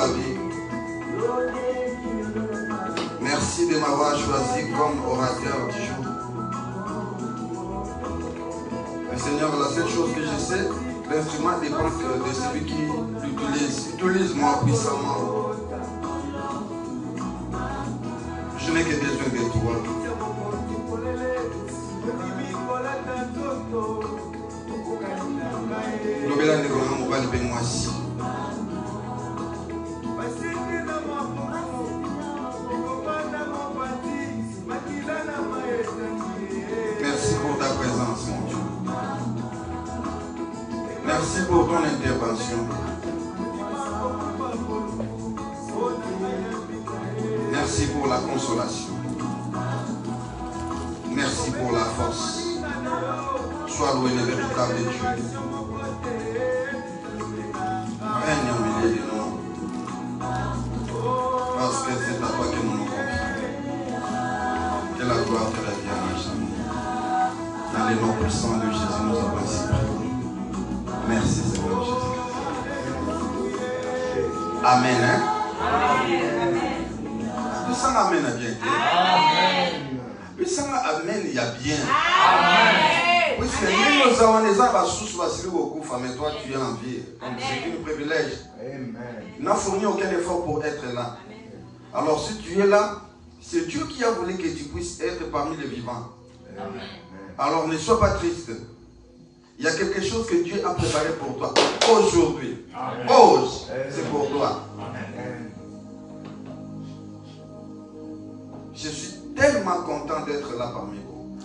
ma vie. Merci de m'avoir choisi comme orateur du jour. Mais Seigneur, la seule chose que je sais, l'instrument dépend de celui qui l'utilise. Utilise-moi puissamment. Je n'ai que besoin de toi. Lobela ne connaît pas le moi si. Merci pour ta présence, mon Dieu. Merci pour ton intervention. Merci pour la consolation. Merci pour la force. Sois loué le véritable Dieu. Règne au milieu de nous. Parce que c'est à toi que nous nous confions. Que la gloire te revienne à jamais. Dans les noms puissants de Jésus, nous avons ainsi prié. Merci Seigneur Jésus. Amen. Hein? Amen. Puis ça amène à bien. Amen. Puis ça amène il y a bien. Amen. Puisque nous avons des arbres sous beaucoup, mais toi tu es en vie. C'est un privilège. Il n'a fourni aucun effort pour être là. Alors si tu es là, c'est Dieu qui a voulu que tu puisses être parmi les vivants. Alors ne sois pas triste. Il y a quelque chose que Dieu a préparé pour toi aujourd'hui. Ose, c'est pour toi. Je suis tellement content d'être là parmi vous.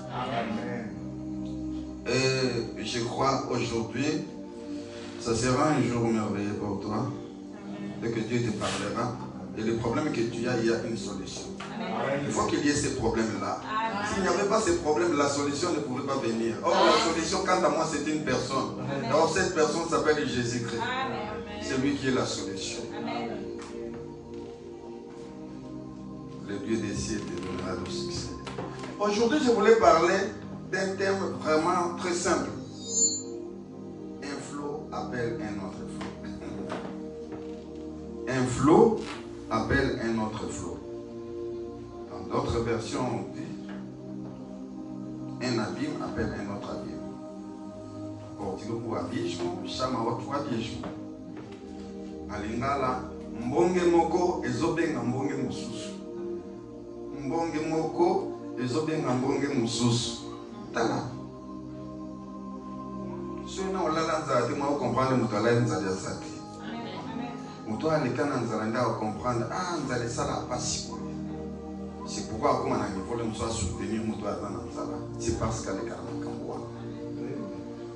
Et je crois aujourd'hui, ça sera un jour merveilleux pour toi. Dès que Dieu te parlera. Et le problème que tu as, il y a une solution. Il faut qu'il y ait ces problèmes-là. S'il n'y avait pas ces problèmes, la solution ne pouvait pas venir. Or, la solution, quant à moi, c'est une personne. Alors, cette personne s'appelle Jésus-Christ. C'est lui qui est la solution. Le Dieu des cieux te donnera le succès. Aujourd'hui, je voulais parler d'un thème vraiment très simple. Un flot appelle un autre flot. Un flot appelle un autre flot. Dans d'autres versions, on dit un abîme appelle un autre abîme. Portigo pour abîme, chama autre abîme. Alingala, mbonge moko ezobenga mbonge mususu. Mbonge moko ezobenga mbonge mususu. Tala. Si on a l'anzate, moi comprendre mutala nzali zati. Mutoa lekana nzalanda comprendre ah nzali sala pasi. C'est pourquoi comme on a niveau de nous soutenir mutoa nzala. C'est parce qu'elle est carrément kamwa.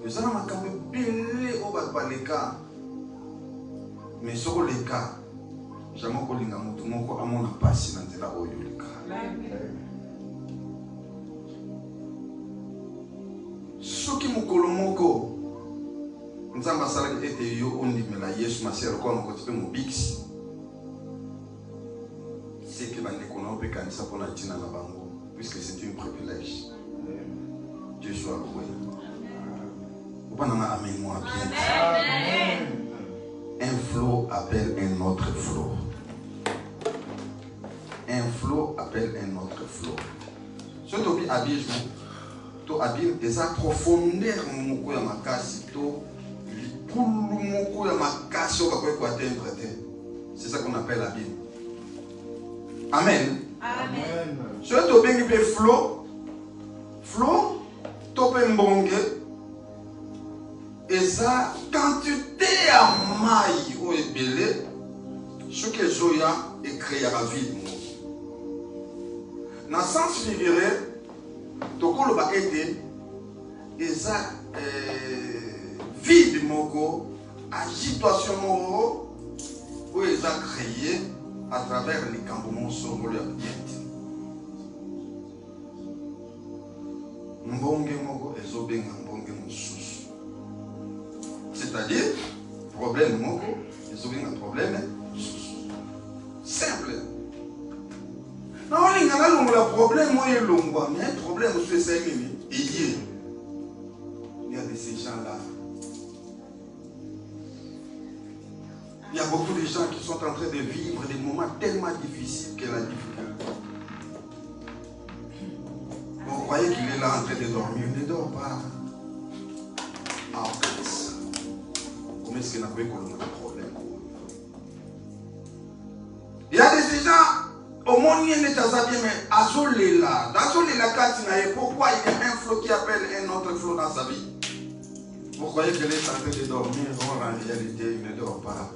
Les gens m'ont kamwe belé au baleka. Mais sur le cas, jamais qu'on linga mutu moko amona pasi nzela oyo leka. Soki mukolo moko nzamba sala ete yo ondimela Yesu masero kwa mkotipe mubiksi. C'est que bande kono pe kanisa pona tina na bango puisque c'est un privilège. Dieu soit loué. Vous pas na amen moi bien. Amen. Un flot appelle un autre flot. Un flot appelle un autre flot. Ce topi abîme, to abîme des profondeurs moko ya makasi to pulu moko ya makasi o kako ko atteindre te. C'est ça qu'on appelle abîme. Amen. Amen. Ce topi qui fait flot, flot tope mbonge. Et ça, quantité à maille ou ébélé, ce que Zoya est créé à la vie. Dans le sens figuré, toko le baquet et ça vide moko, agitation moko, où ils ont créé à travers les campements sur le pied. Mbonge moko et zobenga mbonge moussous. C'est-à-dire, problème moko, ils ont un problème simple. Non, il y a un problème, mais un problème, c'est ça. Il y a de ces gens-là. Il y a beaucoup de gens qui sont en train de vivre des moments tellement difficiles que la difficulté. Vous croyez qu'il est là en train de dormir? Il ne dort pas. En fait, comment est-ce qu'il n'a pas eu un problème? Il y a des gens, au monde, il y a des gens, mais Azolela, pourquoi il y a un flot qui appelle un autre flot dans sa vie? Vous croyez qu'il est en train de dormir? Or, en réalité, il ne dort pas.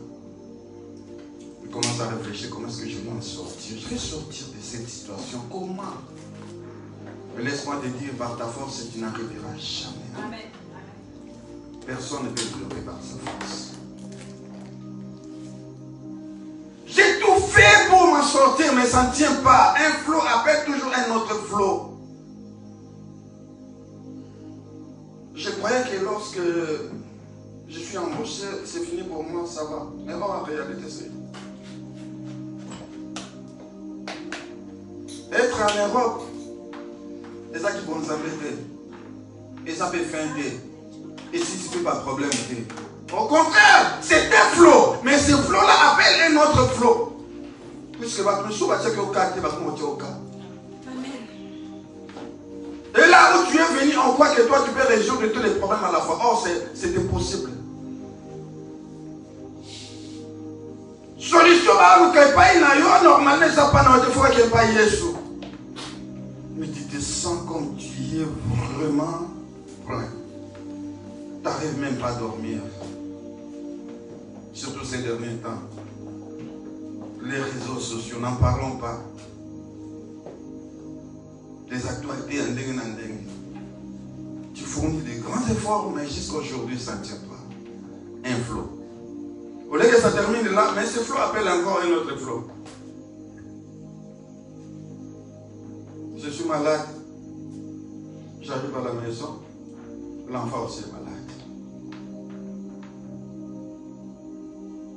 Il commence à réfléchir, comment est-ce que je vais en sortir? Je vais sortir de cette situation, comment? Mais laisse-moi te dire, par ta force, tu n'arriveras jamais. Amen. Personne ne peut te lever par sa force. J'ai tout fait pour m'en sortir, mais ça ne tient pas. Un flot appelle toujours un autre flot. Je croyais que lorsque je suis embauché, c'est fini pour moi, ça va. Mais bon, en réalité, c'est... Être en Europe, c'est ça qui vont nous embêter. Et ça peut feinter. Et si ce n'est pas problème, au contraire, c'est un flot. Mais ce flot-là appelle un autre flot. Puisque votre chou va checker au cas, tu vas monter au cas. Et là où tu es venu, on croit que toi tu peux résoudre tous les problèmes à la fois. Or, c'est impossible. Solution à normalement, ça pas dans fois qu'il n'y a pas Jésus. Mais tu te sens comme tu es vraiment plein. Tu n'arrives même pas à dormir. Surtout ces derniers temps. Les réseaux sociaux, n'en parlons pas. Les actualités en dingue. Tu fournis des grands efforts, mais jusqu'à aujourd'hui, ça ne tient pas. Un flot. Au lieu que ça termine là, mais ce flot appelle encore un autre flot. Je suis malade. J'arrive à la maison. L'enfant aussi est malade.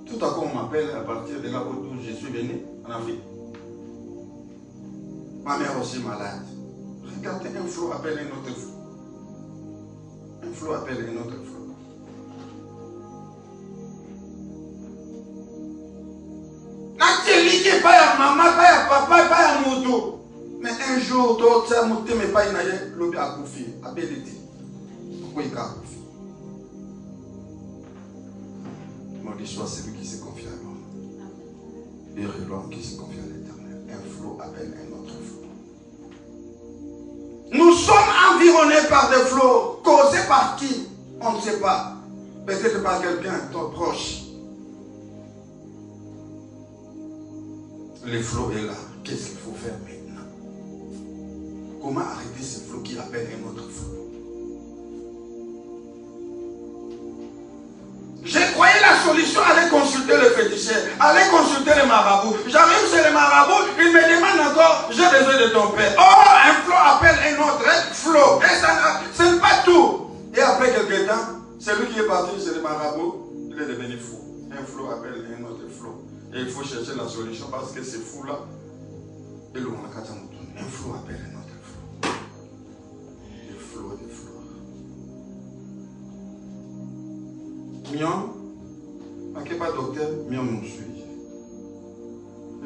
Tout à coup, on m'appelle à partir de là où je suis venu, en Afrique. Ma mère aussi malade. Regardez, un flot appelle un autre flot. Un flot appelle un autre flot. N'atelier pas à maman, pas à papa, pas à moto. Mais un jour, d'autres, ça m'a dit, mais pas une aïe, l'objet à Koufi, à Béliti. Pourquoi il y a Koufi? Maudit soit celui qui se confie à l'homme. Et l'homme qui se confie à l'Éternel. Un flot appelle un autre flot. Nous sommes environnés par des flots. Causés par qui? On ne sait pas. Peut-être par quelqu'un, ton proche. Le flot est là. Qu'est-ce qu'il faut faire maintenant? Comment arrêter ce flot qui appelle un autre flot? Je croyais la solution, aller consulter le féticheur, aller consulter les marabouts. J'arrive chez les marabouts, ils me demandent encore, j'ai besoin de ton père. Oh, un flot appelle un autre flot. Et ça, ce n'est pas tout. Et après quelques temps, celui qui est parti chez les marabouts, il est devenu fou. Un flot appelle un autre flot. Et il faut chercher la solution parce que ces fous-là, un flot appelle un autre flot. Des flots, des flots. Mion, je ne suis pas docteur, Mion nous suit.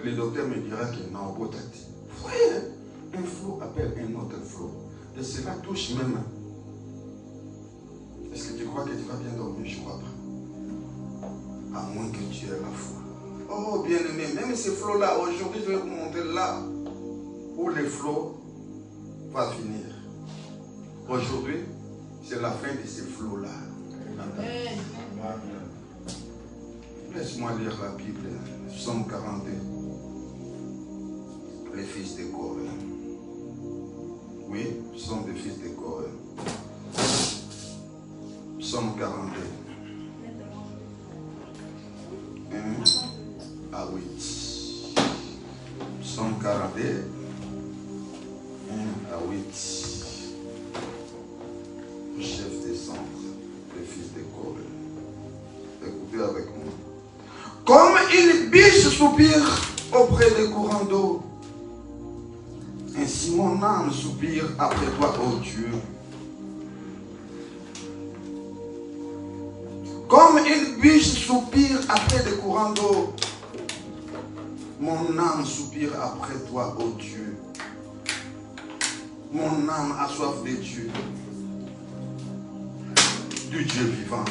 Le docteur me dira qu'il n'a pas de tête. Vous voyez, un flot appelle un autre flot. Et cela touche même. Est-ce que tu crois que tu vas bien dormir? Je ne crois pas. À moins que tu aies la foi. Oh, bien aimé, même ces flots-là, aujourd'hui, je vais vous montrer là où les flots vont finir. Aujourd'hui, c'est la fin de ces flots-là. Amen. Laisse-moi lire la Bible. Psaume 42. Les fils de Corée. Oui, Psaume des fils de Corée. Psaume 42. 1 à 8. Psaume 42. 1 à 8. Chef des centres, les fils de Corée. Écoutez avec moi. Comme une biche soupire auprès des courants d'eau, ainsi mon âme soupire après toi, ô Dieu. Comme une biche soupire après des courants d'eau, mon âme soupire après toi, ô Dieu. Mon âme a soif de Dieu, du Dieu vivant.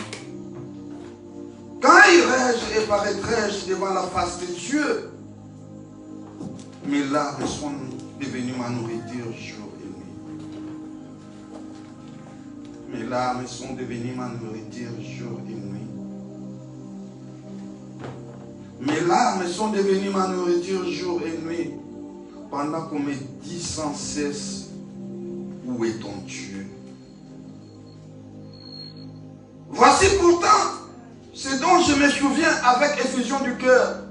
Quand irai-je et paraîtrai-je devant la face de Dieu? Mes larmes sont devenues ma nourriture jour et nuit. Mes larmes sont devenues ma nourriture jour et nuit. Mes larmes sont devenues ma nourriture jour et nuit. Pendant qu'on me dit sans cesse, où est ton Dieu? Voici pourtant ce dont je me souviens avec effusion du cœur.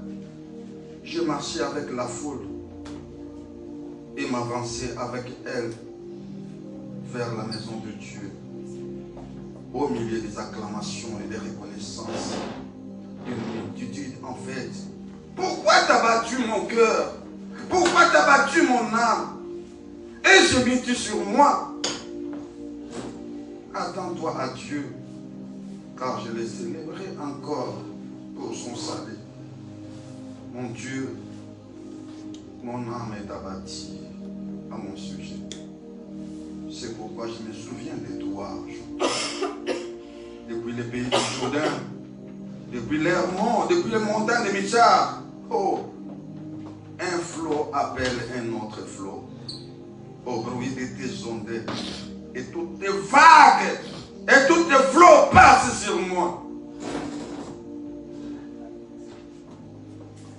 Je marchais avec la foule et m'avançais avec elle vers la maison de Dieu, au milieu des acclamations et des reconnaissances, d'une multitude en fait. Pourquoi t'as battu mon cœur? Pourquoi t'as battu mon âme? Et je mis sur moi. Attends-toi à Dieu, car je le célébrerai encore pour son salut. Mon Dieu, mon âme est abattue à mon sujet. C'est pourquoi je me souviens de toi. Depuis les pays du Jourdain, depuis l'Hermon, depuis les montagnes de Michar, oh, un flot appelle un autre flot. Au bruit de tes ondes, et toutes tes vagues, et tous tes flots passent sur moi.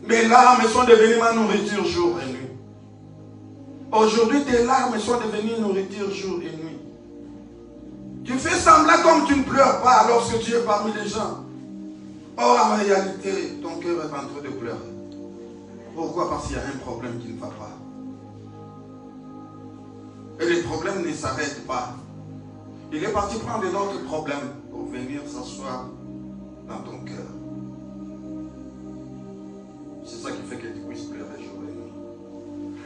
Mes larmes sont devenues ma nourriture jour et nuit. Aujourd'hui, tes larmes sont devenues nourriture jour et nuit. Tu fais semblant comme tu ne pleures pas lorsque tu es parmi les gens. Or, en réalité, ton cœur est en train de pleurer. Pourquoi? Parce qu'il y a un problème qui ne va pas. Et les problèmes ne s'arrêtent pas. Il est parti prendre un autre problème pour venir s'asseoir dans ton cœur. C'est ça qui fait que tu puisses pleurer jour et nuit.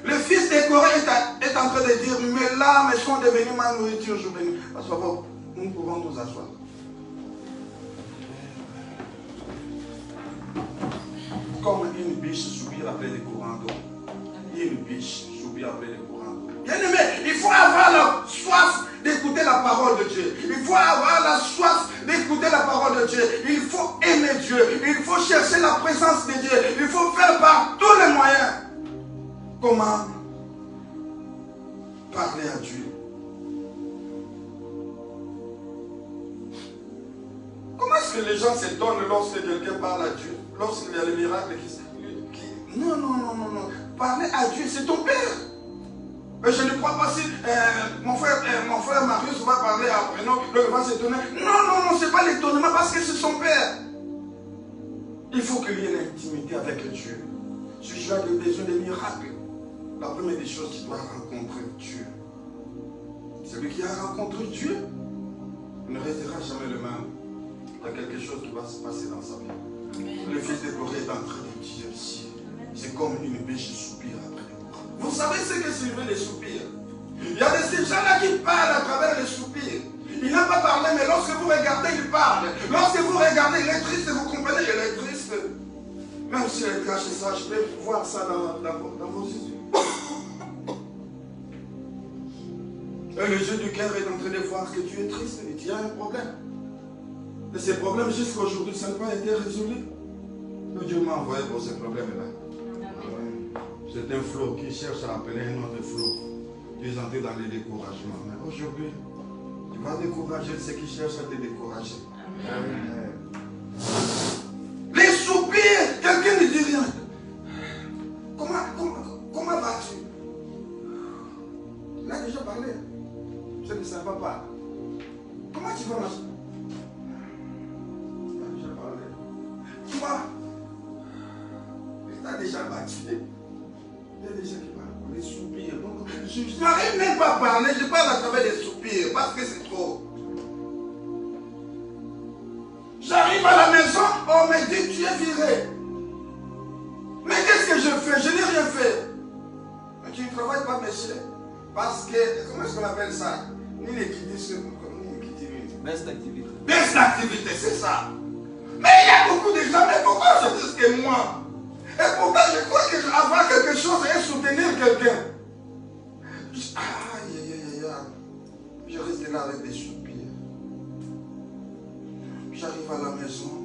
Le fils de Corée est en train de dire, mes larmes sont devenues ma nourriture jour et nuit. Assois-vous, nous pouvons nous asseoir. Comme une biche soupire après les courants d'eau. Une biche soupire après les courants d'eau. Bien-aimé, il faut avoir la soif d'écouter la parole de Dieu. Il faut avoir la soif d'écouter la parole de Dieu. Il faut aimer Dieu. Il faut chercher la présence de Dieu. Il faut faire par tous les moyens. Comment parler à Dieu? Comment est-ce que les gens s'étonnent lorsque quelqu'un parle à Dieu? Lorsqu'il y a le miracle qui... Non. Parler à Dieu, c'est ton Père. Mais je ne crois pas si mon frère Marius va parler à Bruno, il va s'étonner. Non, ce n'est pas l'étonnement parce que c'est son Père. Il faut qu'il y ait l'intimité avec Dieu. Si tu as besoin de miracles, la première des choses, tu dois rencontrer Dieu. Celui qui a rencontré Dieu ne restera jamais le même. Il y a quelque chose qui va se passer dans sa vie. Amen. Le fils de Corée est en train de dire ici, c'est comme une biche soupire après. Vous savez ce que c'est les soupirs? Il y a ces gens-là qui parlent à travers les soupirs. Il n'a pas parlé, mais lorsque vous regardez, il parle. Lorsque vous regardez, il est triste, vous comprenez, il est triste. Même si elle cache ça, je peux voir ça dans vos yeux. Et le jeu du cœur est en train de voir que tu es triste et tu as un problème. Et ces problèmes, jusqu'à aujourd'hui, ça n'a pas été résolu. Dieu m'a envoyé pour ces problèmes-là. C'est un flot qui cherche à appeler un autre flot. Tu es entré dans le découragement. Mais aujourd'hui, tu vas décourager ceux qui cherchent à te décourager. Amen. Les soupirs, quelqu'un ne dit rien. Comment vas-tu? Il a déjà parlé. Je ne sais pas. Comment tu vas marcher? Il a déjà parlé. Tu vois? Il t'a déjà battu. Il y a des gens qui parlent, les soupirs. Je n'arrive même pas à parler, je parle à travers les soupirs parce que c'est trop. J'arrive à la maison, on me dit tu es viré. Mais qu'est-ce que je fais? Je n'ai rien fait. Mais tu ne travailles pas, monsieur. Parce que, comment est-ce qu'on appelle ça? Ni les qui disent, ni les qui disent. Baisse d'activité. Baisse d'activité, c'est ça. beaucoup de gens, mais pourquoi je dis que moi? Et pourquoi je crois que avoir quelque chose et soutenir quelqu'un? Aïe, aïe, aïe, aïe. Je reste là avec des soupirs. J'arrive à la maison.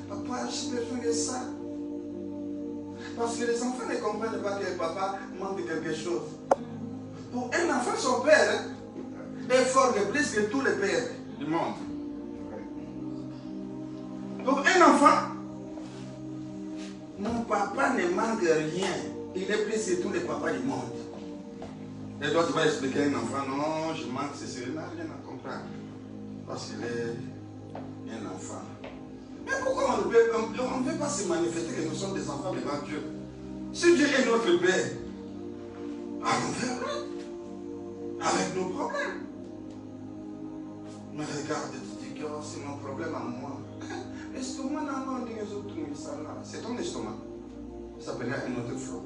Papa, j'ai besoin de ça. Parce que les enfants ne comprennent pas que papa manque de quelque chose. Pour un enfant, son père est fort de plus que tous les pères du monde. Pour un enfant, mon papa ne manque rien. Il est plus que tous les papas du monde. Et toi, tu vas expliquer à un enfant, non, je manque ceci. Il n'a rien à comprendre. Parce qu'il est un enfant. Mais pourquoi on ne peut pas se manifester que nous sommes des enfants devant Dieu? Si Dieu est notre Père, allons vers lui. Avec nos problèmes. Mais regarde, tu dis que c'est mon problème à moi. L'estomac, c'est ton estomac. Ça s'appelle un autre flot.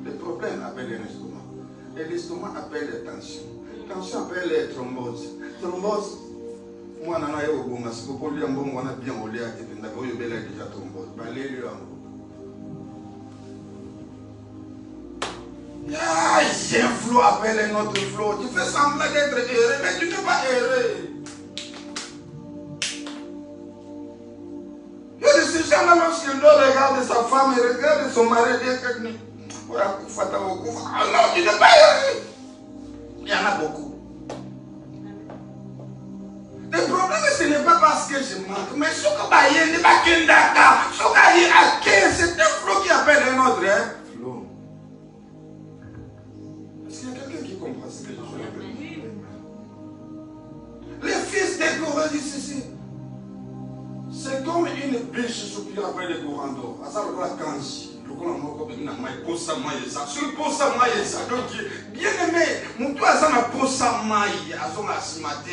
Le problème appelle un estomac. Et l'estomac appelle la tension. Tension appelle les thromboses. Thrombose, moi, je suis au bon, parce que pour lui, on a bien olé à tes pénales. Il y a déjà thrombose. Balai-le en haut. J'ai un flot appelle un autre flot. Tu fais semblant d'être heureux, mais tu n'es pas heureux. Il y a des gens-là, lorsqu'il doit regarder sa femme et regarder son mari, alors tu n'es pas heureux. Il y en a beaucoup. Le problème, ce n'est pas parce que je manque, mais ce que c'est un flot qui appelle un autre. Flot. Est-ce qu'il y a quelqu'un qui comprend ce que je suis en train de dire? Les fils des courants disent ceci. C'est comme une biche sur qui appelle les courants d'or. À ça, le kanji. Le courant d'or, il n'a pas pour ça, moi, ça. Sur pour ça, moi, ça. Donc, bien aimé, mon toit, ça n'a pas ça, moi, à son asimate.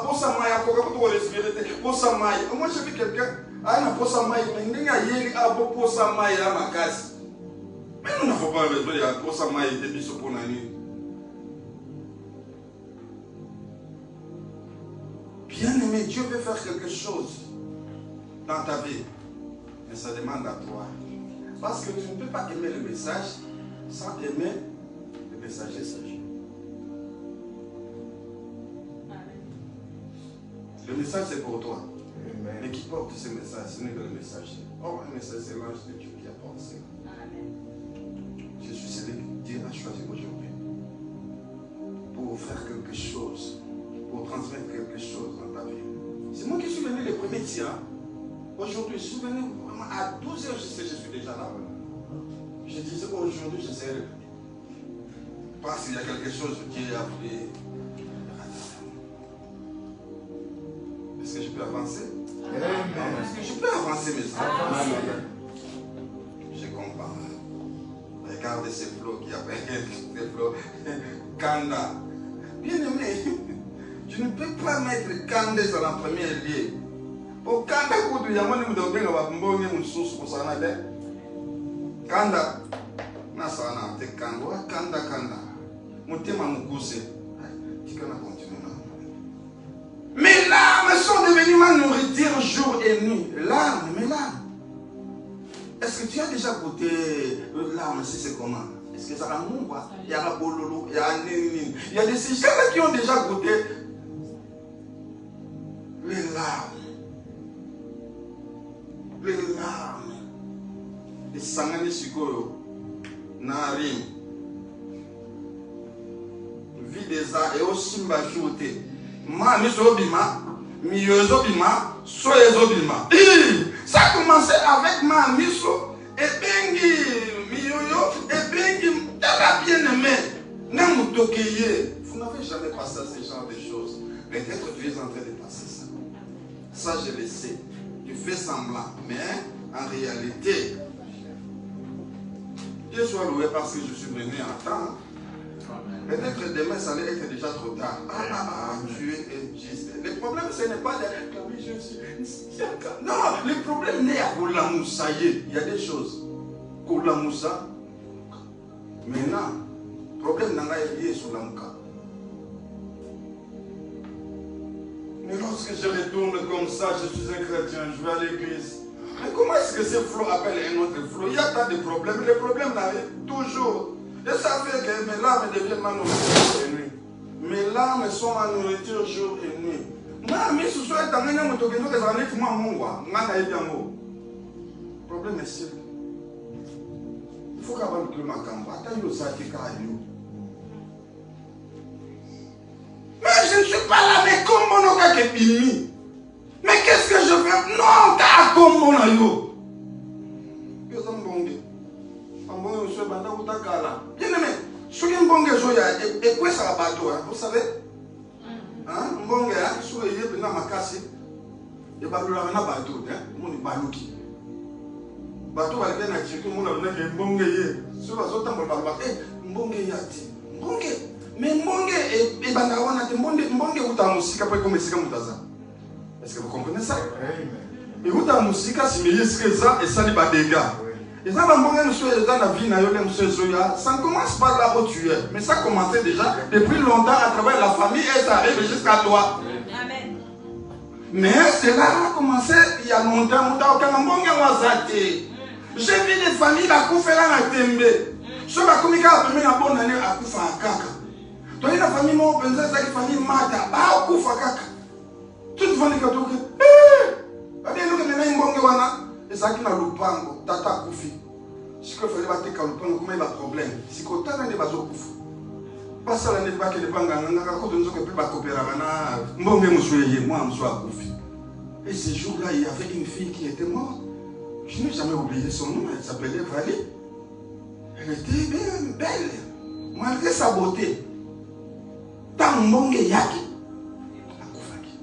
Pour ça, moi, pour respirer. Pour ça, moi, moi, j'ai vu quelqu'un. Ah, n'a pas ça, moi, mais il n'y a pas pour ça, moi, à ma casse. Mais nous n'avons pas besoin de pour ça, moi, et des biches pour la nuit. Bien aimé, Dieu veut faire quelque chose dans ta vie. Mais ça demande à toi. Parce que tu ne peux pas aimer le message sans aimer le messager sage. Le message c'est pour toi. Mais qui porte ce message, ce n'est que le messager. Oh, un message c'est l'ange de Dieu qui apporte cela. Je suis celui que Dieu a choisi aujourd'hui pour faire quelque chose, pour transmettre quelque chose dans ta vie. C'est moi qui suis venu le premier tir. Aujourd'hui, je suis venu vraiment à 12 heures, je sais, je suis déjà là. Je disais aujourd'hui, je sais. Parce qu'il y a quelque chose qui est appelé. Est-ce que je peux avancer? Est-ce que je peux avancer, mes enfants? Je comprends. Regardez ces flots qui appellent ces flots. Kanda. Bien aimé, tu ne peux pas mettre Kanda sur la première lieu. Pour Kanda, il y a un Kanda. Nasana, te Kanda. Kanda. Mon thème à mon conseil. Tu peux continuer. Mes larmes sont devenues ma nourriture jour et nuit. Larmes, mes larmes. Est-ce que tu as déjà goûté larmes, si c'est comment? Est-ce que ça va mourir? Il y a la bololo, il y a Nini. Il y a des gens qui ont déjà goûté les larmes. Les larmes. Les sangani sikoyo. Narim. Vie des arts et aussi m'ajouter. Ma misobima, miozobima, soyezobima. Ça a commencé avec ma miso et bengi, mioyo et bengi, elle a bien aimé. Vous n'avez jamais passé ce genre de choses. Peut-être que tu es en train de passer ça. Ça, je le sais. Tu fais semblant, mais en réalité, Dieu soit loué parce que je suis venu en temps. Peut-être demain, ça allait être déjà trop tard. Dieu est juste. Le problème, ce n'est pas de... Non, le problème n'est à Koulamoussa. Il y a des choses. Koulamoussa. Maintenant, le problème n'est pas lié sur l'amka. Mais lorsque je retourne comme ça, je suis un chrétien, je vais à l'église. Mais comment est-ce que ce flot appelle un autre flot? Il y a tant de problèmes. Les problèmes arrivent toujours. Et ça fait que mes larmes deviennent ma nourriture jour et nuit. Mes larmes sont ma nourriture jour et nuit. Le problème est simple. Il faut qu'avant le climat mais je ne suis pas là, mais comme mon cas qui est fini. Mais qu'est-ce que je fais? Non, t'as comme mon ayo. Bien aimé, ce qui est bon, et quoi ça va bateau, vous savez? Hein? Bon, sur les yeux, ma casse, et bateau, là, bateau, mon balouki. Bateau, va bien attirer tout le monde, on a un bon gay. Sur la zone, on va battre, bon gay, bon gay. Mais Mbonge et Bandawana, Mbonge ou ta musique après comme c'est comme ça. Est-ce que vous comprenez ça? Et où ta musique, si mais est-ce ça et ça n'est pas des gars. Et ça va Mbonge nous soit dans la vie, ça ne commence pas là où tu es. Mais ça commençait déjà depuis longtemps à travers la famille et ça arrive jusqu'à toi. Amen. Mais cela a commencé il y a longtemps. J'ai vu des familles la conférence à Tembe. Ce va comme il a permis la bonne année à Koufa à Kaka. Tu as une famille, moi, je pense que famille Mata, ah, Koufa Kaka. Toute famille qui a tout et ça qui n'a pas tata Koufi. Ce qu'il fallait battre quand le comment il va problème. Si quand tu as des bateaux Koufou. Pas ça l'année pas que les banques quand on ne peut pas coopérer avec moi, je suis à Koufi. Et ce jour-là, il y avait une fille qui était morte. Je n'ai jamais oublié son nom, elle s'appelait Vali. Elle était bien belle, malgré sa beauté. Tant mbonge yaki akufaki.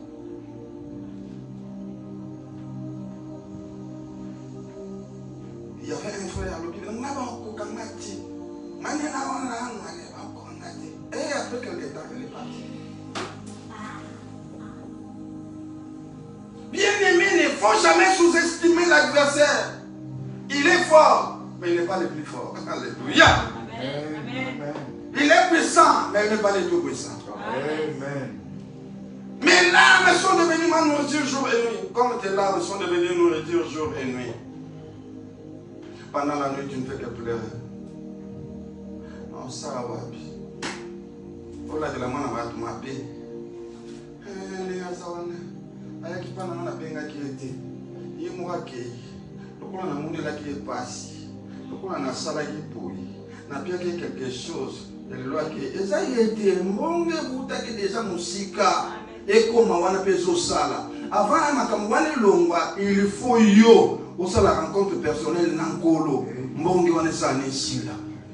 Il y avait un frère à l'hôpital, on avait encore kangati. Et après quelques temps, elle est partie. Bien-aimé, il ne faut jamais sous-estimer l'adversaire. Il est fort, mais il n'est pas le plus fort. Alléluia. Amen. Il est puissant, mais il n'est pas le tout puissant. Amen. Mes larmes sont devenues ma nourriture jour et nuit. Comme tes larmes sont devenues nourriture jour et nuit. Pendant la nuit, tu ne fais que pleurer. Non, ça va. Oh là, de la main, on va te m'appeler. Les gars, ça qui parle dans la peine qui était. Il est moi qui est. Donc, on a un monde là qui est passé. Donc, on a un salle qui est pourri. On a bien quelque chose. Et ça, il était bon, vous déjà musique. Et comme on a fait ça. Avant, il faut yo. Pour ça, la rencontre personnelle, n'angolo.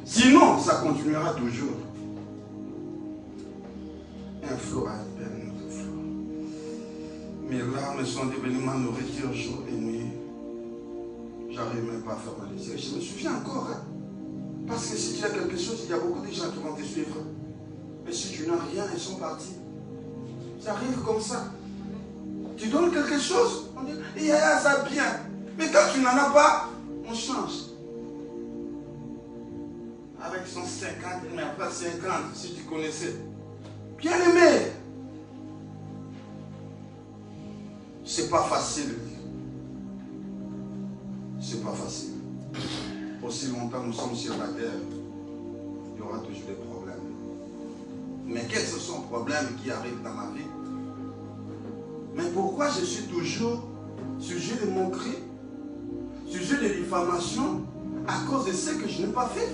Sinon, ça continuera toujours. Un flot à peine, un autre flot. Mes larmes sont devenues ma nourriture jour et nuit. J'arrive même pas à faire ma liste. Je me souviens encore. Hein? Parce que si tu as quelque chose, il y a beaucoup de gens qui vont te suivre. Mais si tu n'as rien, ils sont partis. Ça arrive comme ça. Tu donnes quelque chose, on dit, il y a ça bien. Mais quand tu n'en as pas, on change. Avec son 50, mais pas 50, si tu connaissais. Bien aimé. C'est pas facile. C'est pas facile. Aussi longtemps nous sommes sur la terre, il y aura toujours des problèmes. Mais quels sont les problèmes qui arrivent dans ma vie? Mais pourquoi je suis toujours sujet de moquerie, sujet de diffamation à cause de ce que je n'ai pas fait?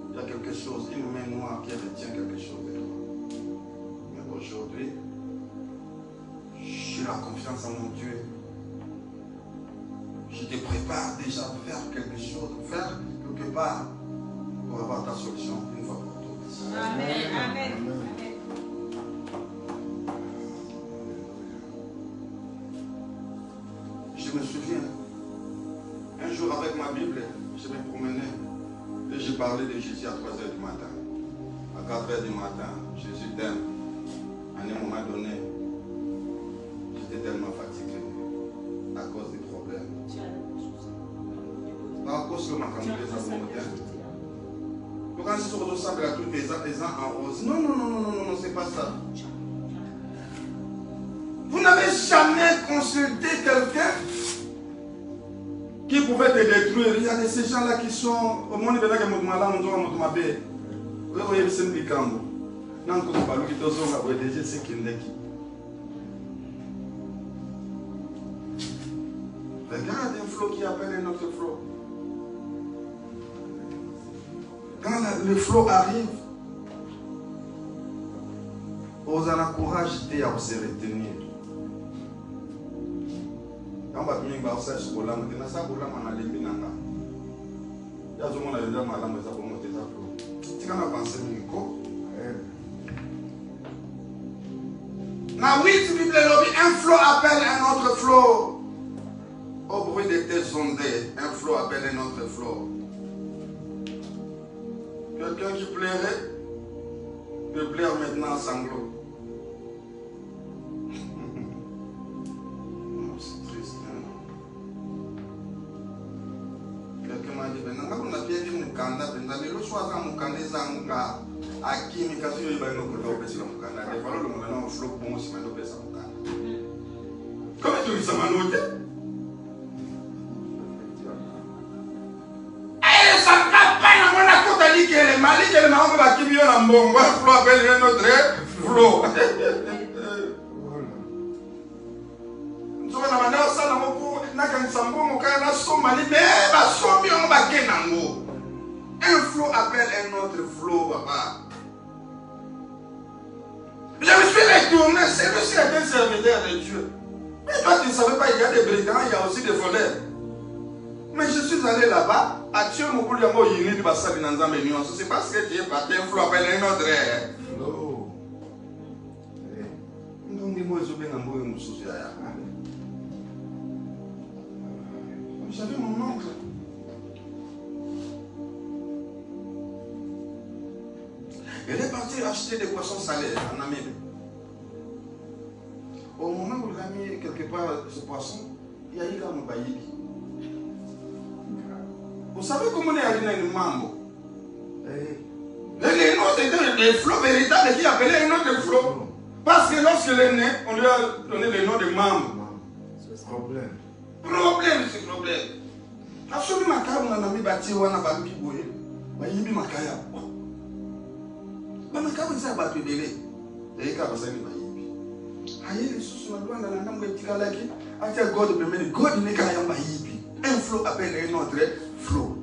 Il y a quelque chose, une main noire qui retient quelque chose de toi. Mais aujourd'hui, j'ai la confiance en mon Dieu. Je te prépare déjà à faire quelque chose, faire quelque part pour avoir ta solution une fois pour toutes. Amen. Amen. Amen. Je me souviens, un jour avec ma Bible, je me promenais et j'ai parlé de Jésus à 3 h du matin. À 4 h du matin, Jésus t'aime. À un moment donné, j'étais tellement fatigué à cause des problèmes. Pas à cause de ma famille, quand ils se ressemblent à tous les gens en rose. Non, c'est pas ça. jamais consulté quelqu'un qui pouvait te détruire. Il y a de ces gens-là qui sont au monde de la guerre. Regarde un flot qui appelle un autre flot. Quand le flot arrive, on a le courage de se retenir. Quand on va venir voir ça, je vais vous dire que ça va vous dire. Il y a des gens qui ont dit que ça va vous dire. Tu as pensé dans 8 Bibles, un flot appelle un autre flot. Au bruit de tes sondés, un flot appelle un autre flot. Quelqu'un qui plairait peut plaire maintenant en sanglots. C'est triste. Hein? Quelqu'un m'a dit, on a bien dit Mukanda, mais le soir, Mukanda est Zanga. À qui il y a une personne Mukanda. Il faut le monde un flot bon si on fait ça Mukanda. Comment tu dis ça, Manoté? Les Mali qui est marrant qui vient en bon, moi flot appelle notre flot. Nous sommes dans la salle pour n'a sambo mon cas na somali mais ba somi on ba kenango. Un flot appelle un autre flot papa. Je me suis retourné, c'est lui qui est un serviteur de Dieu. Mais toi tu ne savais pas il y a des brigands, il y a aussi des voleurs. Mais je suis allé là-bas. Actuellement, c'est parce que tu es parti un flot appelle un autre. J'avais mon oncle. Il est parti acheter des poissons salés en Amérique. Au moment où il a mis quelque part ce poisson, il y a eu comme un bailli. Vous savez comment on est arrivé dans le mambo? Les noms étaient des flots véritables qui appelaient un autre flot. Parce que lorsqu'il est né, on lui a donné le nom de mambo. Problème. Problème, c'est problème. Absolument, quand on a mis bâti, on a bâti, on a mis makaya. On a mis bâti bébé. Et quand on a mis bâti. Aïe, les sous sur la loi, on a mis bâti kalaki. Aïe, God, God n'est qu'à y bâti. Un flot appelle un autre flot.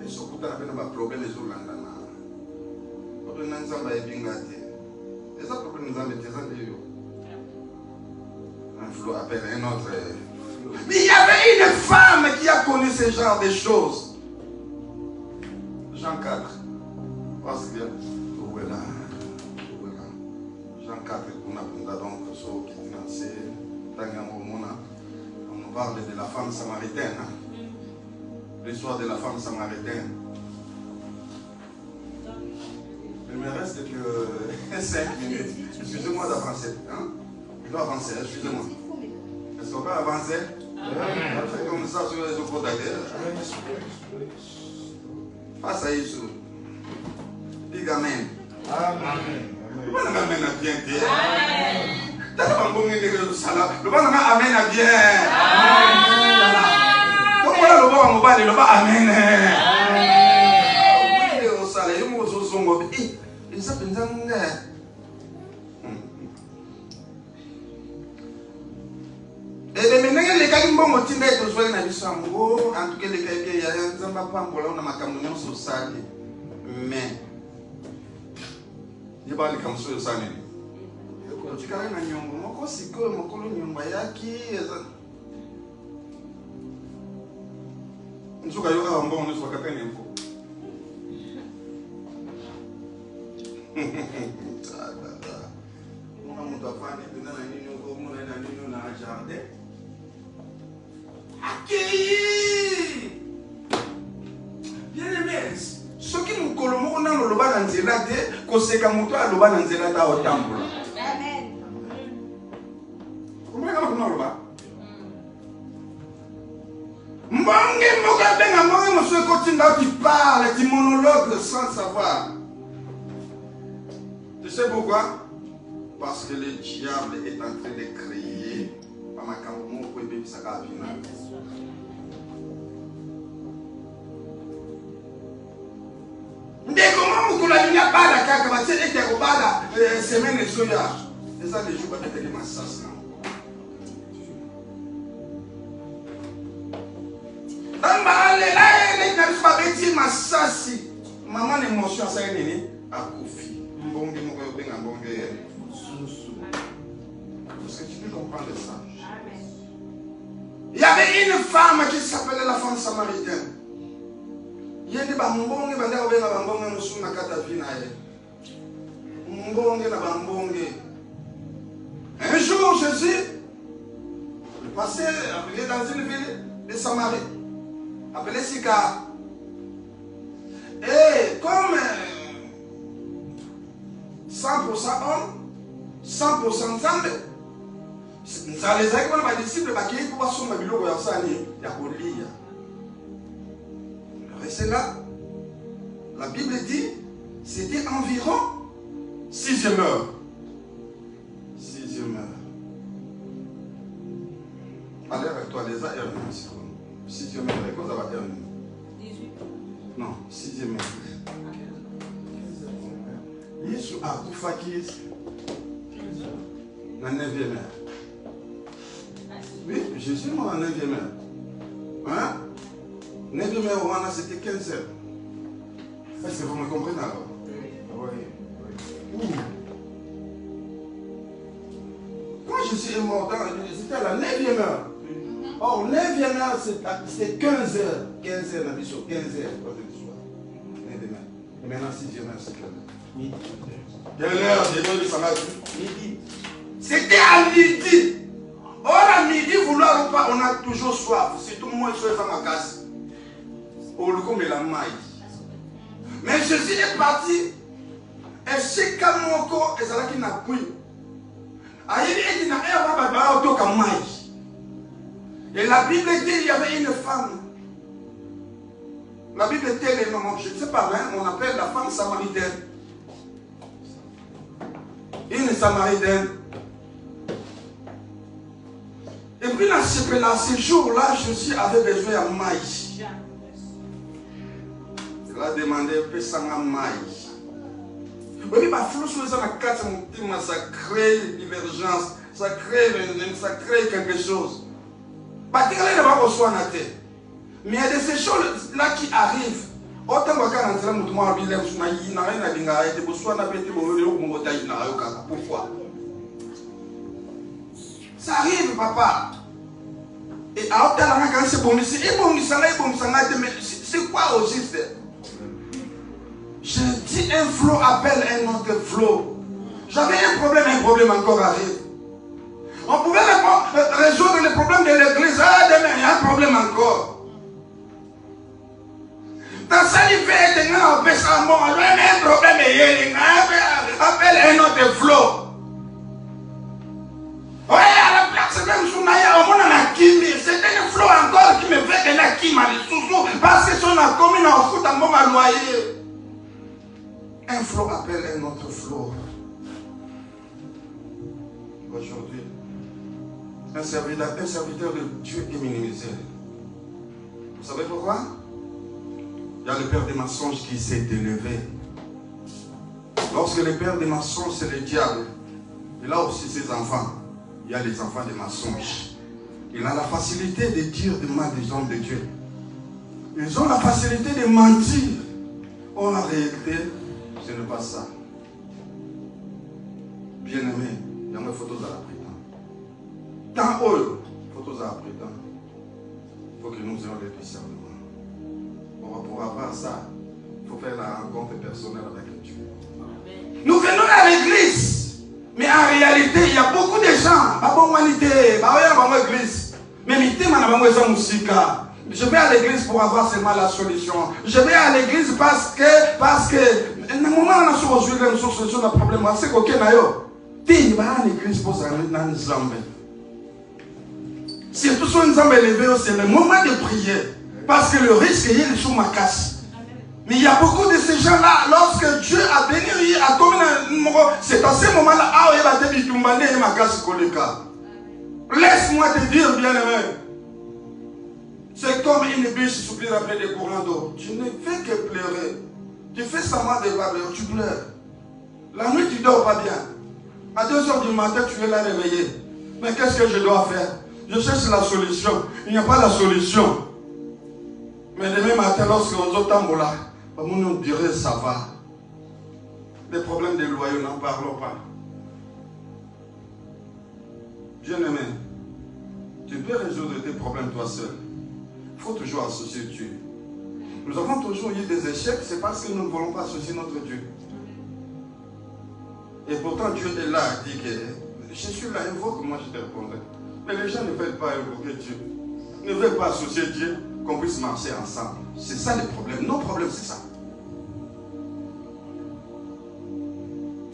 Et surtout, on a un problème sur l'angana. On a un problème et ça, problème nous a mis un flot appelle un autre. Mais il y avait une femme qui a connu ce genre de choses. Jean 4. Parce que Jean 4, on a donc ce qui financé. On nous parle de la femme samaritaine. Hein? L'histoire de la femme samaritaine. Il me reste que 5 minutes. Excusez-moi d'avancer. Hein? Je dois avancer, excusez-moi. Est-ce qu'on peut avancer? Faites comme ça sur les autres face à Jésus. Dis Amen. Amen. Le Amen a bien dit. Le Amen a bien. Comment le Amen a bien? Amen. Et les ménages, les gars, ils vont me dire que je vais aller en tout cas, les gars, il y a un zamba pas pour là, on a ma caméra sur ça. Mais, il va aller comme sur ça. Tu carré na nyongo, moko siko, moko lo nyongo yaki. Nzuka yo amba on se wakaka nemko. Mona mutu afani penda na nini ngo mona na nini na jardin. Aki! Bien aimé, ce qui nous colomons on a le loba na nzela te, ko seka mutu a loba na nzela ta otambola. Amen. Comment on a loba? Mbonge moka benga mbonge monsieur Kotinda qui parle, qui monologue sans savoir. Tu sais pourquoi? Parce que le diable est en train de créer. Mais comment vous l'avez pas la caca, c'est que vous la semaine de soya. C'est ça les jours avec les massas. Les massas. Maman l'émotion ça est née à Kofi. Parce que tu peux comprendre ça. Il y avait une femme qui s'appelait la femme samaritaine. Il y a des bambonges qui sont dans un jour, Jésus passait dans une ville de Samarie, appelée Sika. Et comme 100% homme, 100% femme, ça les a comme les disciples qui pouvaient se mettre au il c'est là, la Bible dit, c'était environ 6e heure. 6e heure. Allez avec toi, les heures. 6e heure, quoi ça va dire? 18. Non, 6e heure. Yesu a tout fait la 9e heure. Oui, Jésus m'a en 9e heure. Hein? 9e heure, c'était 15 heures. Est-ce que vous me comprenez alors? Oui. Quand Jésus est mort, c'était à la 9e heure. Or, 9e heure, c'est 15 heures. 15 heures, 15 heures. Et maintenant, 6e heure, c'est quelle heure? Midi. Quelle heure? Midi. C'était à midi. Or, à midi, vouloir ou pas, on a toujours soif. C'est tout le monde soif à ma casse. Mais Jésus est parti et c'est comme encore et ça qui n'a plus. Et la Bible dit il y avait une femme. La Bible dit les noms, je ne sais pas, hein, on appelle la femme samaritaine. Une samaritaine. Et puis là, ce jour-là, Jésus avait besoin de maïs. Il a demandé Pesanga maïs. Oui, ma flou sur les quatre, ça crée divergence, ça crée quelque chose. Mais il y a de ces choses là qui arrivent. Autant ça arrive, papa. Et c'est quoi au juste? Je dis un flot appelle un autre flot. J'avais un problème encore arrive. On pouvait résoudre le problème de l'église. Ah, demain, il y a un problème encore. Dans ça, il fait un problème. Appelle un autre flot. Oui, à la place, même si on a c'est un flot encore qui me fait que la Kim parce que si on a commis un foot à mon loyer. Un flot appelle un autre flot. Aujourd'hui, un serviteur de Dieu est minimisé. Vous savez pourquoi? Il y a le père des mensonges qui s'est élevé. Lorsque le père des mensonges, c'est le diable, il a aussi ses enfants. Il y a les enfants des mensonges. Il a la facilité de dire du mal des hommes de Dieu. Ils ont la facilité de mentir. En réalité, ce n'est pas ça. Bien-aimé, il y a mes photos à la prétend. Tant haut, photos à la prétend. Il faut que nous ayons le discernement. Pour avoir ça, il faut faire la rencontre personnelle avec Dieu. Nous venons à l'église, mais en réalité, il y a beaucoup de gens. Je vais à l'église pour avoir seulement la solution. Je vais à l'église parce que surtout si nous sommes élevés, c'est le moment de prier. Parce que le risque est sur ma casse. Mais il y a beaucoup de ces gens-là, lorsque Dieu a béni, c'est à ce moment-là, laisse-moi te dire, bien-aimé, c'est comme une biche soupire après des courants d'eau. Tu ne fais que pleurer. Tu fais semblant de pas pleurer, tu pleures. La nuit, tu ne dors pas bien. À 2 h du matin, tu es là réveillé. Mais qu'est-ce que je dois faire? Je cherche la solution. Il n'y a pas la solution. Mais demain matin, lorsque on entend là, on dirait ça va. Les problèmes des loyaux, n'en parlons pas. Bien-aimé, tu peux résoudre tes problèmes toi seul. Il faut toujours associer Dieu. Nous avons toujours eu des échecs, c'est parce que nous ne voulons pas associer notre Dieu. Et pourtant Dieu est là, dit que je suis là, invoque-moi, je te répondrai. Mais les gens ne veulent pas invoquer Dieu. Ne veulent pas associer Dieu, qu'on puisse marcher ensemble. C'est ça le problème. Nos problèmes, c'est ça.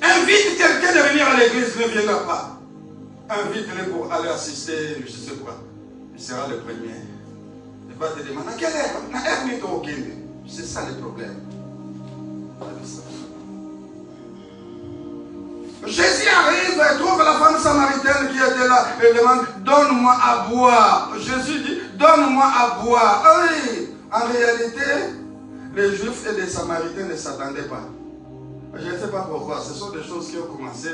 Invite quelqu'un de venir à l'église, ne viendra pas. Invite-le pour aller assister, je ne sais quoi. Il sera le premier. Il va te demander à quelle heure? C'est ça le problème. Jésus arrive et trouve la femme samaritaine qui était là et demande, donne-moi à boire. Jésus dit, donne-moi à boire. Oui, en réalité, les Juifs et les Samaritains ne s'attendaient pas. Je ne sais pas pourquoi, ce sont des choses qui ont commencé.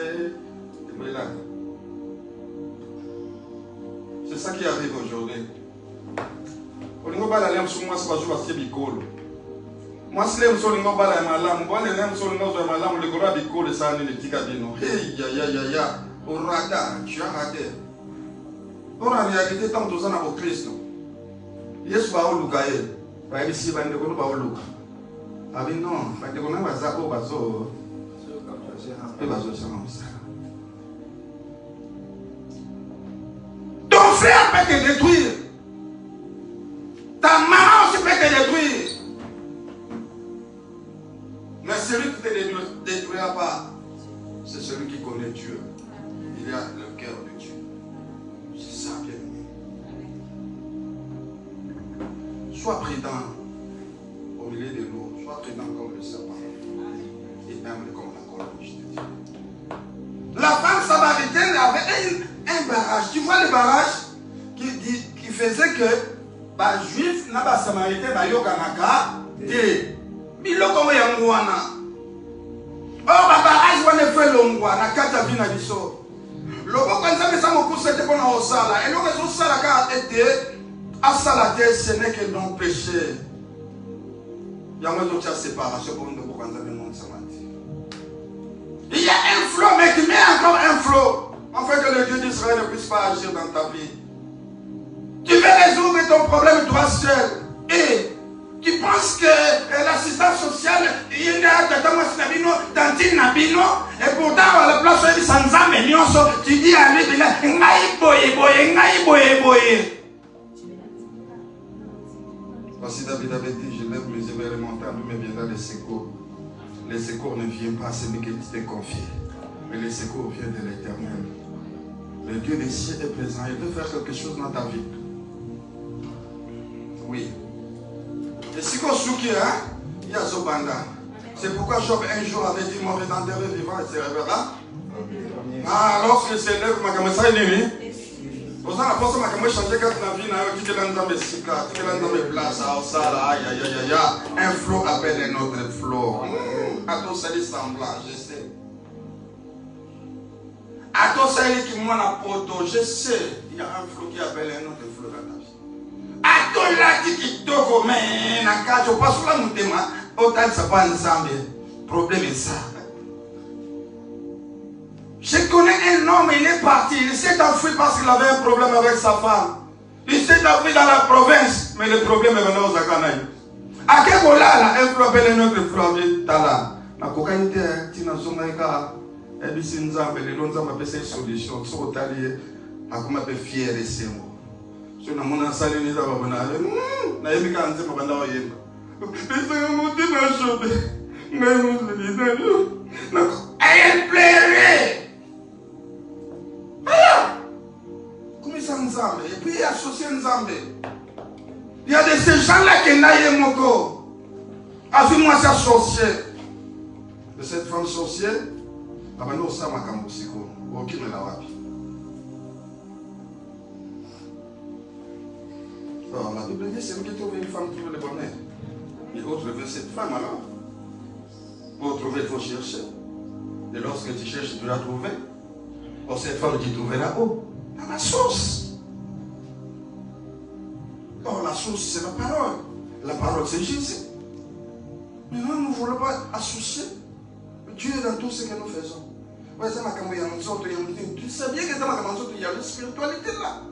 C'est ça qui arrive aujourd'hui. Moi, si les gens sont pas malam, bon, les gens sont pas malam, les gros bicol, les sangs, les ticadino. Hey, ya, au radar, tu as raté. En réalité, tant que nous avons au Christ, yes, pas au Lucaï, pas ici, pas de quoi au Luc. Ah, mais non, pas de quoi, on va zako, bazo, et bazo, ça. Ton frère peut te détruire. Ta maman aussi peut te détruire. Mais celui qui ne te détruira pas, c'est celui qui connaît Dieu. Il a le cœur de Dieu. C'est ça, bien aimé. Sois prudent au milieu de l'eau. Sois prudent comme le serpent. Et humble comme la colombe, je te dis. La femme samaritaine avait un barrage. Tu vois le barrage qui faisait que les Juifs, les Samaritains, les Yokanaka, biloko yango wana o barrage wana fait longwa na kata bina biso loboko nzambe sa mokusa te pona osala eloko ezosala ka ete asala te, ce n'est que non péché yango ezotia séparation pour ndoko nzambe monde samati. Il y a un flot mais qui met encore un flot en fait que le Dieu d'Israël ne puisse pas agir dans ta vie. Tu veux résoudre ton problème toi seul et tu penses que l'assistance sociale, il y a tantine Nabino, et pourtant à la place où il s'en tu dis à lui, voici David avait dit, je lève mes yeux vers les montagnes, d'où me viendra le secours. Les secours ne viennent pas à celui qui t'est confié, mais les secours viennent de l'Éternel. Le Dieu des cieux est présent, il veut faire quelque chose dans ta vie. Oui. Et si on souki, il y a Zobanda. C'est pourquoi Job un jour avait dit mon rédempteur est vivant et se révélera. Ah, lorsqu'il s'élève, ma camessa est née. Pour ça, la force ma camessa change quand la vie n'a eu que l'endroit de Sika, que l'endroit de place, un flot appelle un autre flot. À toi, c'est les semblables, je sais. À toi, c'est les qui m'ont apporté, je sais. Il y a un flot qui appelle un autre flot dans ta vie. Problème est ça. Je connais un homme, il est parti, il s'est enfui parce qu'il avait un problème avec sa femme. Il s'est enfui dans la province, mais le problème est venu aux Akanaï. À quel moment là, un flot appelle un autre flot, Tala. La cocaïne, Tina Zongaïka, Ebisin Zambe, les Lonzam appellent ces solutions, sont taliés, à comment appelle fier et c'est moi. Je ne sais pas si je suis là. Je suis elle pleurait. Comment ça nous a et puis il y a associé Nzambe. Il y a de ces gens-là qui n'aillent pas. As-tu-moi ça sorcière? De cette femme sorcière, Abano Sama Kamosiko, ok, mais la wapi. Alors, la double vie, c'est lui qui trouve une femme trouver le bonheur. Et retrouver cette femme alors. Pour trouver, il faut chercher. Et lorsque tu cherches, tu la trouver. Or, cette femme qui trouvait là-haut, dans la source. Or, la source, c'est la parole. La parole, c'est Jésus. Maintenant, nous ne voulons pas associer Dieu dans tout ce que nous faisons. Ouais, ça m'a camoué, tu sais bien que ça m'a camoué, il y a la spiritualité là.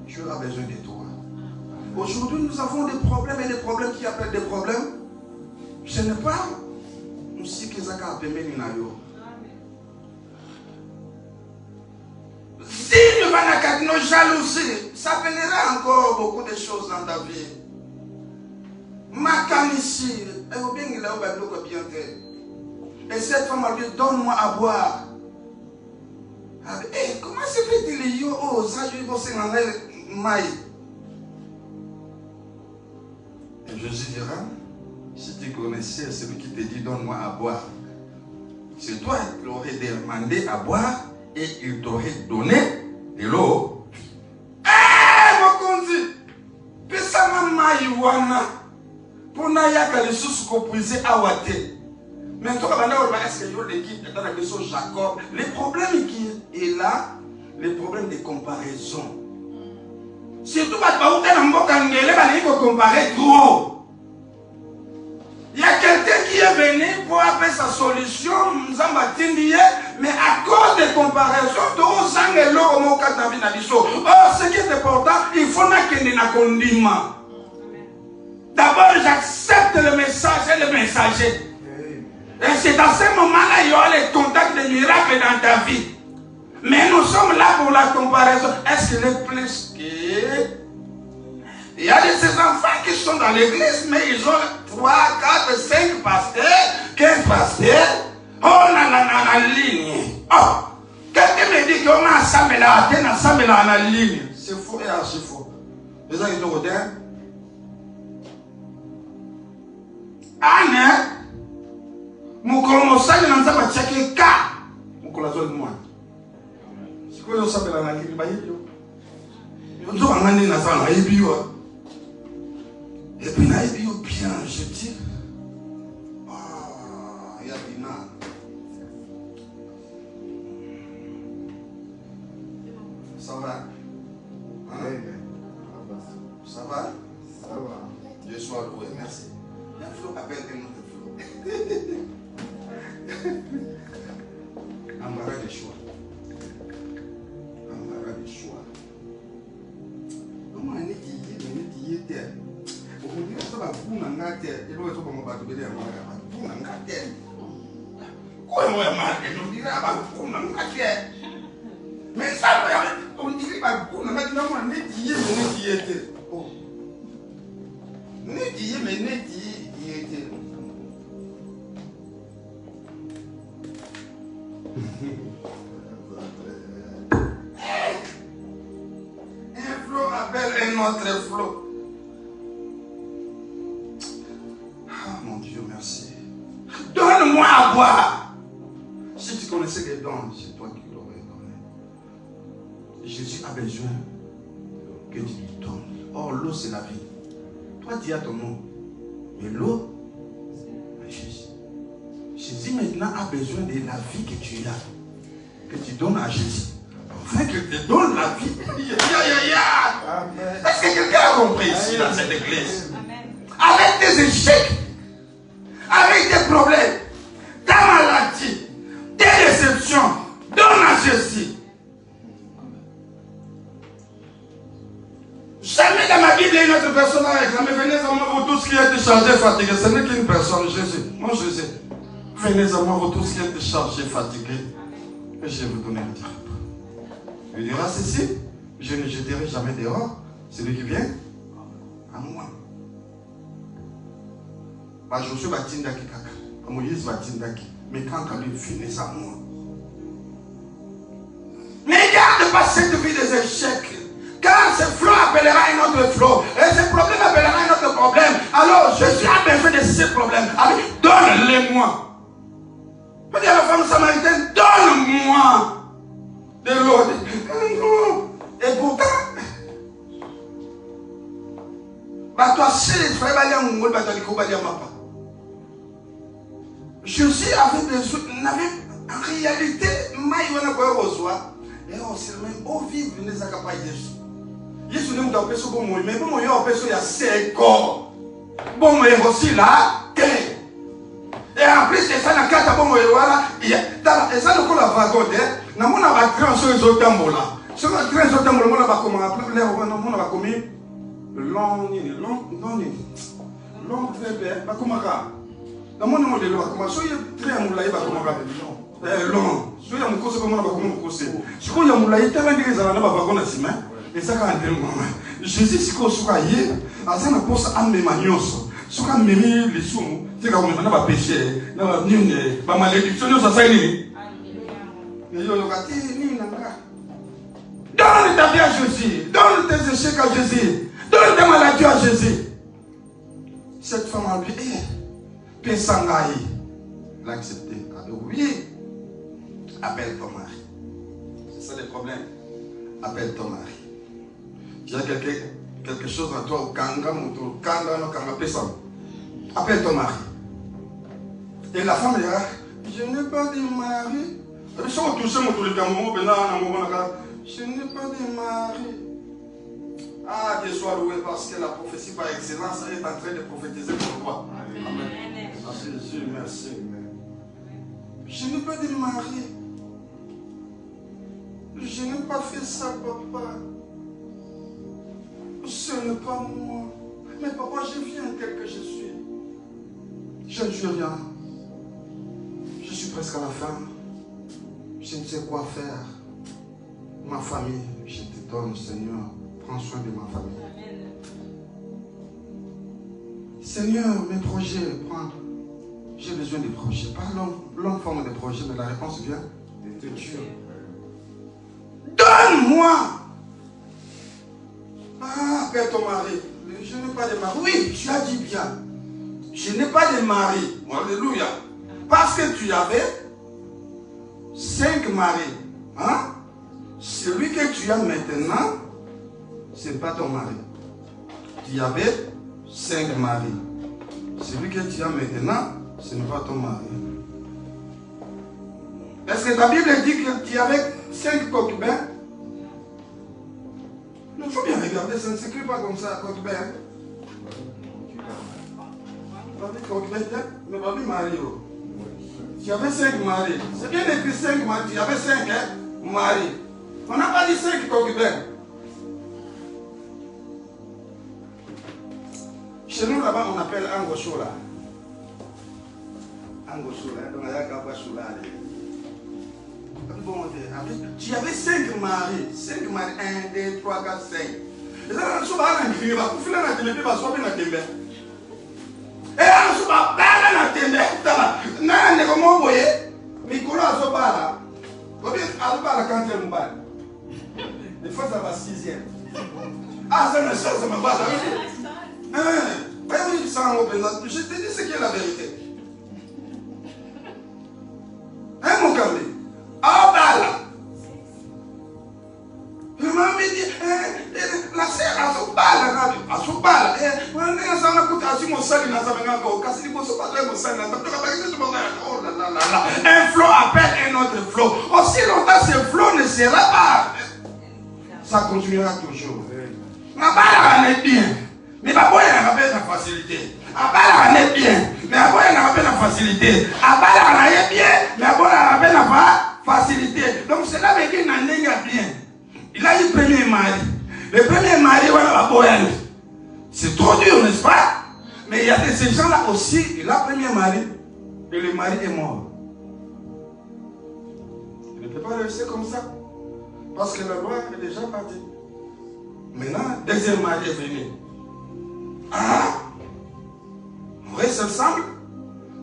Dieu a besoin de toi. Aujourd'hui, nous avons des problèmes et des problèmes qui appellent des problèmes. Ce n'est pas nous si que ça a appelé Ninayo. Si nous avons nos jalousies, ça appellera encore beaucoup de choses dans ta vie. Ma ici, elle va bien qu'il a bien fait. Et cette femme a dit, donne-moi à boire. Hey, comment se fait-il? Oh, ça, je vais bosser dans le maïs. Et Jésus dira, si tu connaissais celui qui te dit, donne-moi à boire, c'est toi qui l'aurais demandé à boire et il t'aurait donné de l'eau. Eh, mon conduit, pesa mama yuana, pour n'ayaka les sous composés à Wate. Mais toi, est-ce que l'équipe dans la question Jacob, les problèmes qui est là, les problèmes de comparaison. Surtout quand tu vas comparer trop. Il y a quelqu'un qui est venu pour appeler sa solution, mais à cause des comparaisons, ce qui est important, il faut que tu d'abord, j'accepte le message et le messager. Et c'est dans ce moment-là qu'il y aura les contacts de miracles dans ta vie. Mais nous sommes là pour la comparaison. Est-ce qu'il est plus que... Il y a de ces enfants qui sont dans l'église, mais ils ont 3, 4, 5 pasteurs, 15 pasteurs. Oh, la ligne. Oh, quelqu'un me dit qu'on a ensemble là, la ligne. C'est faux et archi faux. Les gens qui sont au terrain. Anne, mon salle n'a pas checké cas. Mon collateur de moi. C'est quoi le salle dans la ligne? Nous avons amené dans la ligne. Et puis, il bien, je dis. Ah, il y a bien. Ça va? Hein? Ça va? Ça va. Dieu soit loué, merci. Il y a un flot appelle un autre flot. Embarras des choix. Embarras des choix. Comment on est qui est terre? On dit que ça va pour la terre. Il doit être comme on va te dire pour la terre. Quoi, on va marquer? On dirait pour la terre. Mais ça, on dirait pour la terre. On est qui est terre. Mais un flot appelle un autre flot. Ah mon Dieu, merci. Donne-moi à boire. Si tu connaissais les dons, c'est toi qui l'aurais donné. Jésus a besoin que tu lui donnes. Or, l'eau, c'est la vie. Toi, tu as ton nom. Mais l'eau, c'est Jésus. Jésus maintenant a besoin de la vie que tu as. Que tu donnes à Jésus. Afin qu'il te donne la vie. Est-ce que quelqu'un a compris ici dans cette église? Avec tes échecs, avec tes problèmes, ta maladie, tes déceptions, donne à Jésus. Jamais dans ma Bible, il y a une autre personne à réclamer. Venez à moi, vous tous qui êtes chargés, fatigués. Ce n'est qu'une personne, Jésus. Moi, Jésus. Venez à moi, vous tous qui êtes chargés, fatigués. Et je vais vous donner le diable. Il dira ceci, je ne jeterai jamais dehors celui qui vient à moi. Bah, Josué va tindaki kaka. Moïse va tindaki. Mais quand lui finit à moi. Mais garde pas cette vie des échecs. Car ce flot appellera un autre flot. Et ce problème appellera un autre problème. Alors Jésus a femme samaritaine, donne-moi de l'eau. Et pourtant, Jésus avait besoin, en réalité, et on s'est même au vivre, il n'est pas Jésus. Jésus n'est pas un bon mot, mais bon, il y a un peu il y a 5 corps. Bon, mais aussi là, et en plus, c'est ça, la carte, bon, il y a ça, le coup, la vague, n'a pas créé un seul autre tambour là. Ce qu'on a créé un seul tambour, on va comment appeler, on va commis long, très bien, pas comment ça. Dans mon nom de loi, comment soyez très amoulaï, pas comment long. Soyez à mon conseil, comment on va comment conseil. Si on y a moulaï, t'as vendu les années, pas qu'on a si mal. Et ça, quand on dit, Jésus, si on soit hier, à ça, on pense à mes manios. Ce qu'on a mis les sous, c'est qu'on n'a pas péché, n'a pas ni pas malédiction, ça ça y est. Donne ta vie à Jésus, donne tes échecs à Jésus, donne tes maladies à Jésus. Cette femme a dit, Sangaï, l'a accepté. Oui, appelle ton mari. C'est ça le problème. Appelle ton mari. Il y a quelque chose en toi, appelle ton mari. Et la femme dira, je n'ai pas de mari. Je n'ai pas de mari. Ah, Dieu soit loué parce que la prophétie par excellence est en train de prophétiser pour toi. Amen. Jésus, merci. Je n'ai pas de mari. Je n'ai pas fait ça, papa. Ce n'est pas moi. Mais papa, je viens tel que je suis. Je ne suis rien. Je suis presque à la fin. Je ne sais quoi faire. Ma famille, je te donne, Seigneur. Prends soin de ma famille. Amen. Seigneur, mes projets, prends. J'ai besoin de projets. Pas longue forme de projet, mais la réponse vient de Dieu. Donne-moi. Ah, appelle ton mari. Je n'ai pas de mari. Oui, tu as dit bien. Je n'ai pas de mari. Alléluia. Parce que tu avais 5 maris. Hein? Celui que tu as maintenant, ce n'est pas ton mari. Tu avais 5 maris. Celui que tu as maintenant, ce n'est pas ton mari. Est-ce que ta Bible dit que tu avais 5 concubins? Il faut bien regarder, ça ne s'écrit pas comme ça, concubin. Mais pas Mario. Tu avais 5 maris. C'est bien écrit 5 maris. Tu avais 5 maris. On n'a pas dit 5 concubins. Chez nous là-bas, on appelle Angochola. Angochola, donc il y a Gabachola. Bon, tu avais 5 maris. 5 maris, 1, 2, 3, 4, 5. Et ça, on va faire un peu de temps. On va faire et là, on va faire un peu de temps. Des fois, ça va 6e. Ah, ça ne ça me va. Je te dis ce qui est la vérité. Hein, mon camé? Ah, bah là. Je m'en vais dire, la sœur, elle se parle. Elle se parle. On a écouté à mon salut dans sa main. Oh là là là là. Un flot appelle un autre flot. Aussi longtemps ce flot ne sera pas. Ça continuera toujours. Ma balle est bien. Mais ma boy n'a pas la facilité. Ma balle est bien. Mais ma boy n'a pas la facilité. Ma balle est bien. Mais ma boy n'a pas la facilité. Donc cela veut dire qu'il n'a bien. Il a eu le premier mari. Le premier mari, c'est trop dur, n'est-ce pas? Mais il y a de ces gens-là aussi. Il a le premier mari. Et le mari est mort. Il ne peut pas rester comme ça. Parce que la loi est déjà partie. Maintenant, deuxième mari est venu. Ah! On reste ensemble.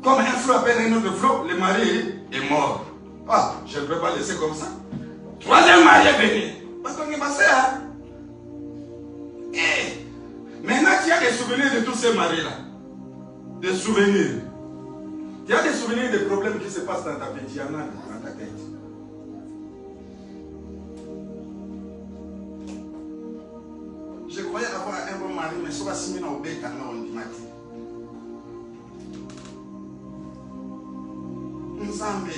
Comme un flot appelle un autre flot, le mari est mort. Ah, je ne peux pas laisser comme ça. Troisième mari est venu. Parce qu'on est passé, hein? Et maintenant, tu as des souvenirs de tous ces maris-là. Des souvenirs. Tu as des souvenirs des problèmes qui se passent dans ta tête. Il y en a dans ta tête. Je croyais avoir un bon mari, mais soit si on obéit quand on dit matin. Nous sommes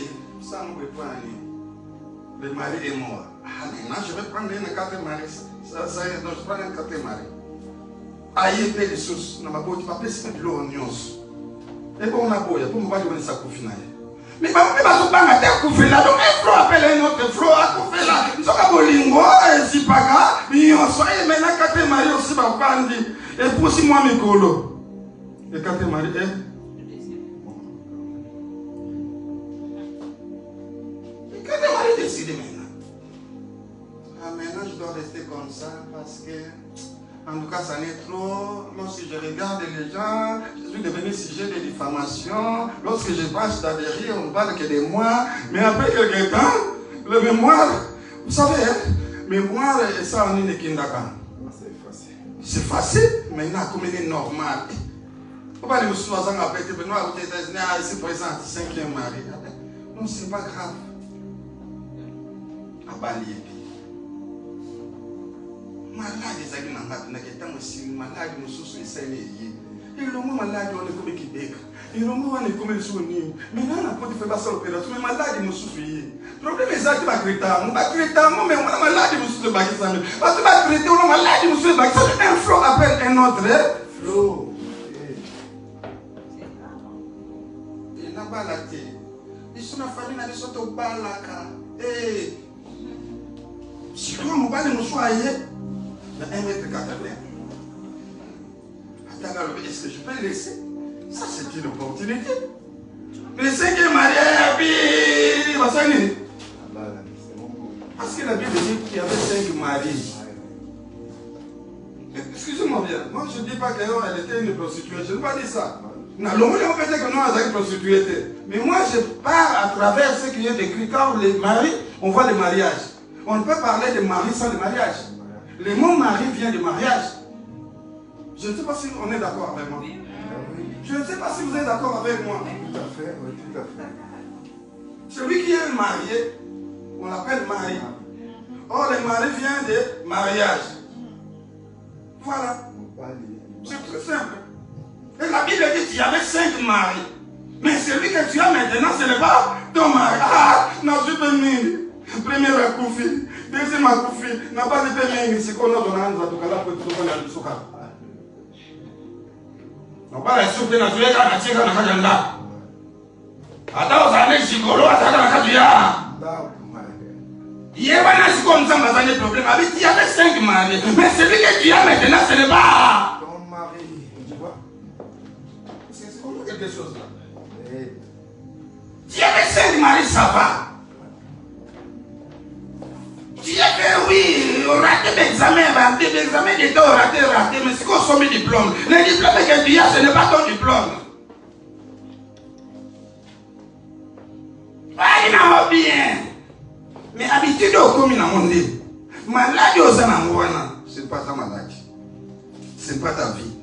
le mari est mort. Ah, maintenant je vais prendre un quatrième mari. Ça y est, donc je prends un quatrième mari. Aïe, paix de sources. On a beau, tu vas passer de l'eau en nuance. Et bon, on a beau, il y a pour moi, je vais ça couper là. Mais pas à terre couper là. Donc, un flot appelle un autre flot à couper là. Nous sommes à Bolingo, et si pas grave, on soit maintenant quatrième mari aussi, va prendre. Et pour si moi, mes colos. Et quatrième mari, décider maintenant. Ah, maintenant, je dois rester comme ça parce que, en tout cas, ça n'est trop. Lorsque je regarde les gens, je suis devenu sujet de diffamation. Lorsque je passe dans les rires, on ne parle que de moi. Mais après quelques temps, le mémoire, vous savez, mémoire, et ça, on est des kindaka. C'est facile. Maintenant, comme il est normal. Pourquoi les musulmans ont appelé, Benoît, vous êtes ici présent, 5e mari. Non, c'est pas grave. Malade des amis n'a pas aussi malade nous sous et le mot malade on est comme Québec et le mot on est comme le souvenir maintenant on a pas de faire passer l'opération mais malade nous sous problème est ça qui va créer on va créer mais on a malade nous sous parce que va créer on a malade nous sous un flot appelle un autre flot et n'a pas la tête ils sont la famille n'a pas au balaka et si tu veux me soigner, il y a 1,80 m. Est-ce que je peux le laisser? Ça, c'est une opportunité. Mais le 5e mariage, il va soigner. Parce que la Bible dit qu'il y avait 5 maris. Excusez-moi bien, moi je ne dis pas qu'elle était une prostituée, je ne veux pas dire ça. Non, le monde peut dire que nous avons une prostituée. Mais moi je pars à travers ce qui est décrit. Quand les maris, on voit le mariage. On ne peut parler de mari sans le mariage. Le mot mari vient du mariage. Je ne sais pas si on est d'accord avec moi. Je ne sais pas si vous êtes d'accord avec moi. Tout à fait, oui, tout à fait. Celui qui est marié, on l'appelle mari. Or, le mari vient de mariage. Voilà. C'est très simple. Et la Bible dit qu'il y avait 5 maris. Mais celui que tu as maintenant, ce n'est pas ton mari. Ah, non, je peux m'aimer. Premier akufi, deuxième akufi, n'a pas de paiement, c'est qu'on a donné un zatokala pour tout le monde à l'Isuka. On parle de soupe, n'a tué qu'à la tchèque à la Kajanda. Attends, ça n'est chigolo, à la Kajuya. Il y a pas de comme ça, mais il problème. Il y avait 5 maris, mais celui que tu as maintenant, ce n'est pas ton mari, tu vois. C'est comme quelque chose là. Il y avait 5 maris, ça va. Tu as fait oui, raté l'examen d'État, raté, mais c'est qu'on somme le diplôme. Le diplôme que tu as, ce n'est pas ton diplôme. Ah, il n'a bien. Mais habitude au commun à mon Dieu. Maladie aux anangouana, ce n'est pas ta maladie. Ce n'est pas ta vie.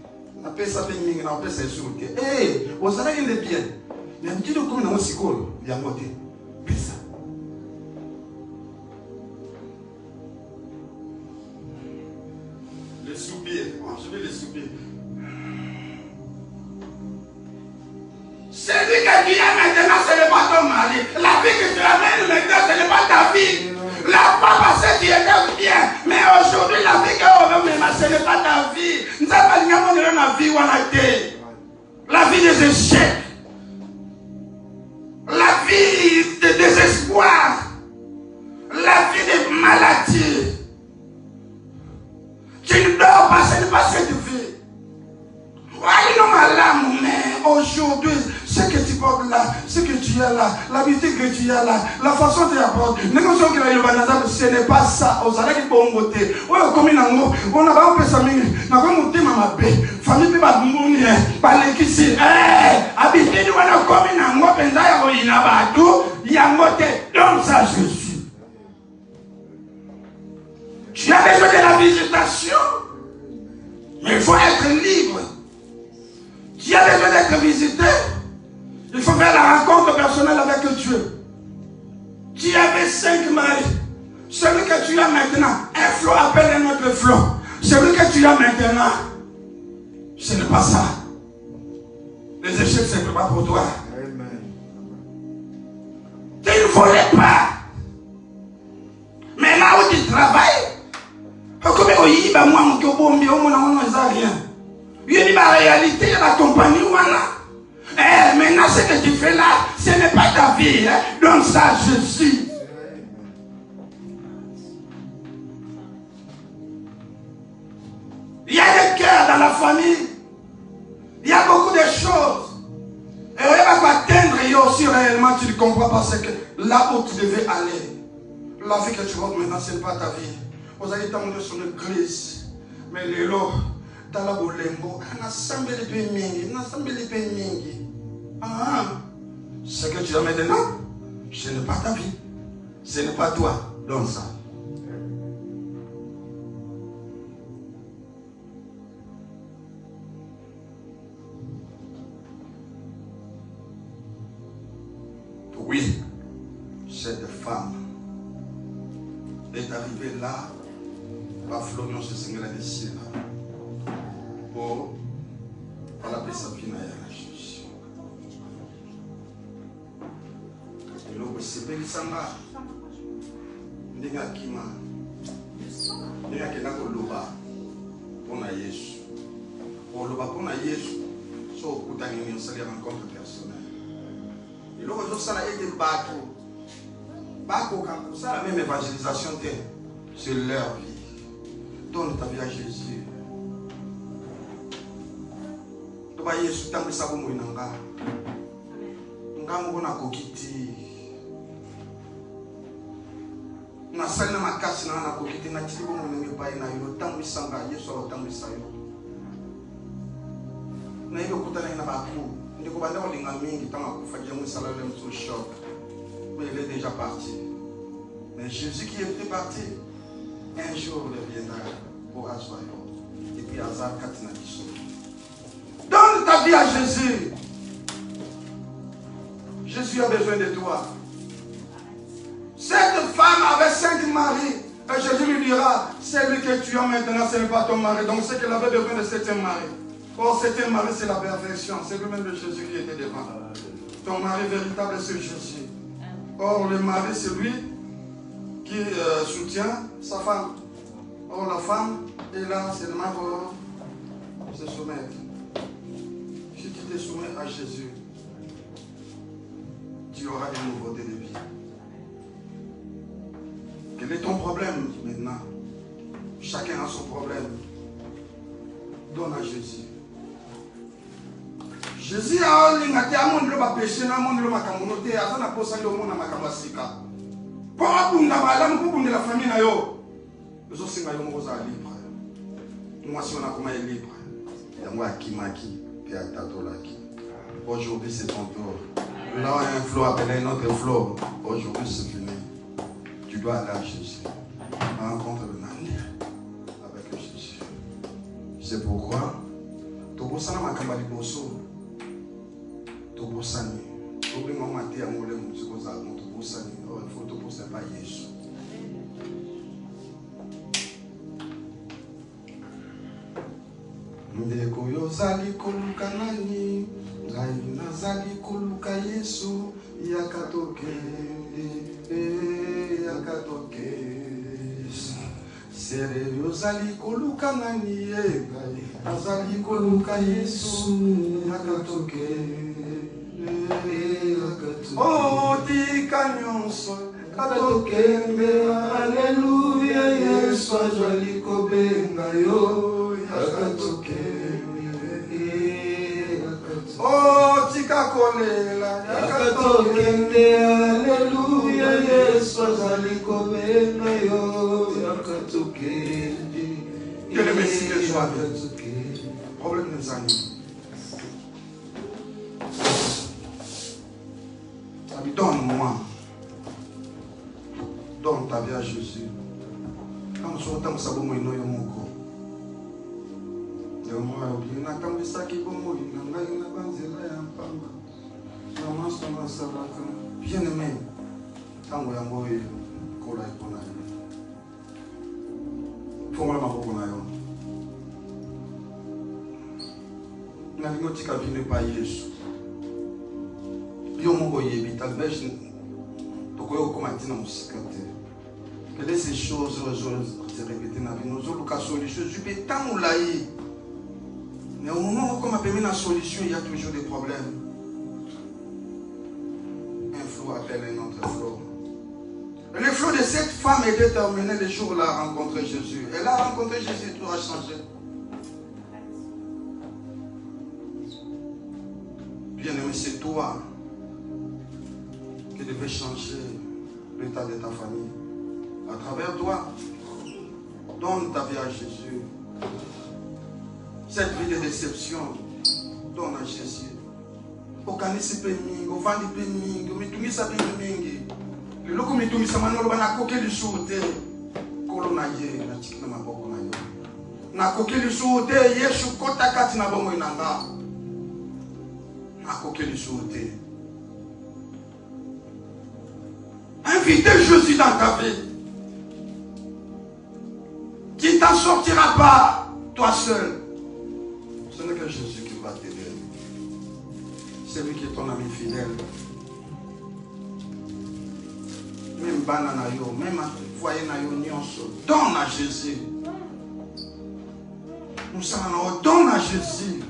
On appelle ça pénible, on appelle ça insulté. Eh, aux anangouana, il est bien. Mais habitude au commun à mon psychologue, il y a moté. Pis ça. Les soupirs. Oh, je vais les soupirs. Celui que tu as maintenant, ce n'est pas ton mari. La vie que tu amènes maintenant, ce n'est pas ta vie. La fois passée, tu étais bien. Mais aujourd'hui, la vie que tu as maintenant, ce n'est pas ta vie. Nous avons la vie où on a été. La vie des échecs. La vie de désespoir. La vie de maladie. Tu ne dors pas, ce n'est pas cette vie. Oui, non, madame, mais aujourd'hui, ce que tu portes là, ce que tu as là, l'habitude que tu as là, la façon de apporter, ce n'est pas ça. Aux arrêts qui vont voter. Oui, comme il y a un mot, on a pas fait ça, mais on a pas monté ma paix. Famille peut pas mourir, pas les qui s'y. Habitude, on a comme il y a un mot, il y a un mot, donc ça, je suis. Tu as besoin de la visitation, mais il faut être libre. Tu as besoin d'être visité, Il faut faire la rencontre personnelle avec Dieu. Tu avais 5 maris. Celui que tu as maintenant, un flot appelle un autre flot. Celui que tu as maintenant, ce n'est pas ça. Les échecs, ce n'est pas pour toi. Amen. Tu ne volais pas. Mais là où tu travailles, comme il y a moi, mon cœur, rien. Il y a la réalité, la compagnie, voilà. Eh, maintenant, ce que tu fais là, ce n'est pas ta vie. Hein? Donc ça, je suis. Il y a des cœurs dans la famille. Il y a beaucoup de choses. Et on va atteindre et aussi réellement, tu ne comprends pas ce que là où tu devais aller. La vie que tu vois maintenant, ce n'est pas ta vie. Vous allez t'emmener sur l'église. Mais les lots. Ce que tu as maintenant, ce n'est pas ta vie. Ce n'est pas toi. Donne ça. Oui, cette femme est arrivée là. Florian se singla de Sina. Pour la Pessapina et la Jésus. Et l'eau c'est belle samba. N'enga kima. N'enga kenako loba. Pona Yesu. Pour loba pona Yesu. So kutani ni sali rencontre personnelle. Et l'eau je sala et des bateaux. Bako quand ça la même évangélisation c'est leur vie. Donne ta vie à Jésus. Tu vas Jésus tant que ça vous mouille nanga. Nga mwana kokiti. Na sali na makasi na kokiti na tili bo mwana ngepai na yo tant que sanga Yesu alo tant que ça yo. Na yo kutana na baku. Ndiko banda olinga mingi tant akufa jamu sala le mso choc. Mais il est déjà parti. Mais Jésus qui était parti. Un jour il reviendra pour asseoir. Et puis hasard Katina qui sauve. Donne ta vie à Jésus. Jésus a besoin de toi. Cette femme avait 5 maris. Et Jésus lui dira, celui que tu as maintenant, ce n'est pas ton mari. Donc c'est qu'elle avait besoin de 7e mari. Or, 7e mari, c'est la perfection. C'est lui-même de Jésus qui était devant. Ton mari véritable, c'est Jésus. Or, le mari, c'est lui qui soutient sa femme. Or la femme est là seulement pour se soumettre. Si tu te soumets à Jésus, tu auras une nouveauté de vie. Quel est ton problème maintenant? Chacun a son problème. Donne à Jésus. Jésus a dit que tu as péché, tu as péché. Pour la famille, nous sommes libres. Nous sommes libres. Aujourd'hui, c'est ton tour. Là, un flot appelle un autre flot. Aujourd'hui, c'est fini. Tu dois aller à Jésus. Rencontre le Nani avec Jésus. C'est pourquoi tu peux s'en aller à Bosso. Tu peux s'en aller. Tu peux m'en aller à Molem. Tu peux s'en aller. Il faut te pousser par Jésus. Ndeko yozali koluka nani, ngai nazali koluka Yesu, yakatoke, yakatoke. Sere yozali koluka nani, ngai nazali koluka Yesu, yakatoke, yakatoke. Oh, tika nyonso, katokende, Alléluia, Yesu azali kobenga yo, yakatoke. Oh, tika kolela, yakatokende, Alléluia, Yesu azali kobenga yo, yakatoke. Que le Messie te soit bien. Problème des amis. Donne-moi. Donne ta vie à Jésus. Quand nous sommes dans sa bonne nous sommes moko. Yo moi oublié na tambisa ki bomo ina ngai na banzela ya mpamba. Bien aimé, tango yango kola ikona. Fongola maboko na yo. Na lingo tika bine pa Yesu. Yo moko yebi talbesh tokoyo komatina musika te. Que de ces choses se répéter na vie. Nous avons la solution. Je vais tant laï. Mais au moment où on a permis la solution, il y a toujours des problèmes. Un flot appelle un autre flot. Le flot de cette femme est déterminé le jour où elle a rencontré Jésus. Elle a rencontré Jésus, tout a changé. Bien-aimé, c'est toi qui devais changer l'état de ta famille. À travers toi, donne ta vie à Jésus. Cette vie de déception, donne à Jésus. Okanisi pemingi, ovandi pemingi, mitumisa pemingi. Le loko mitumisa manolo bana koke lisuute. Kolo na ye na chikina maboko na yo. Na koke lisuute Yesu kota kati na bongo inanga. Na koke lisuute. Invitez Jésus dans ta vie. Qui t'en sortira pas, toi seul. Ce n'est que Jésus qui va t'aider. C'est lui qui est ton ami fidèle. Même banana yo, même foyer na yo nyonso, donne à Jésus. Nous savons, donne à Jésus.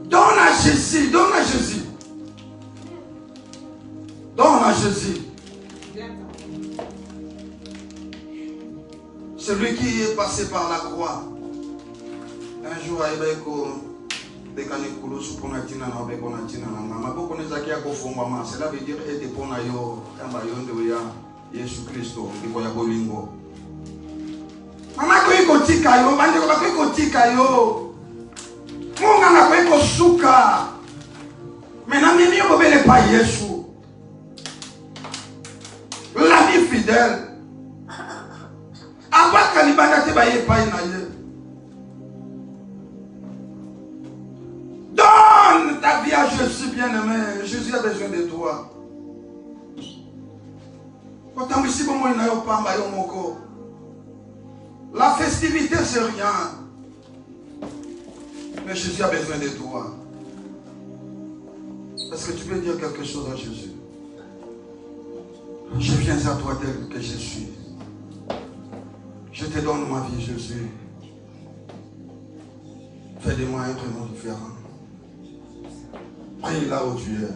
Donne à Jésus, donne à Jésus. Donne à Jésus. Celui qui est passé par la croix. Un jour, il y a cela veut dire être pour Nayo, Jésus Christ. Maman, l'ami fidèle. Donne ta vie à Jésus, bien-aimé. Jésus a besoin de toi. La festivité, c'est rien. Mais Jésus a besoin de toi. Est-ce que tu peux dire quelque chose à Jésus? Je viens à toi tel que je suis. Je te donne ma vie, Jésus. Fais de moi un prénom différent. Prie là où tu es.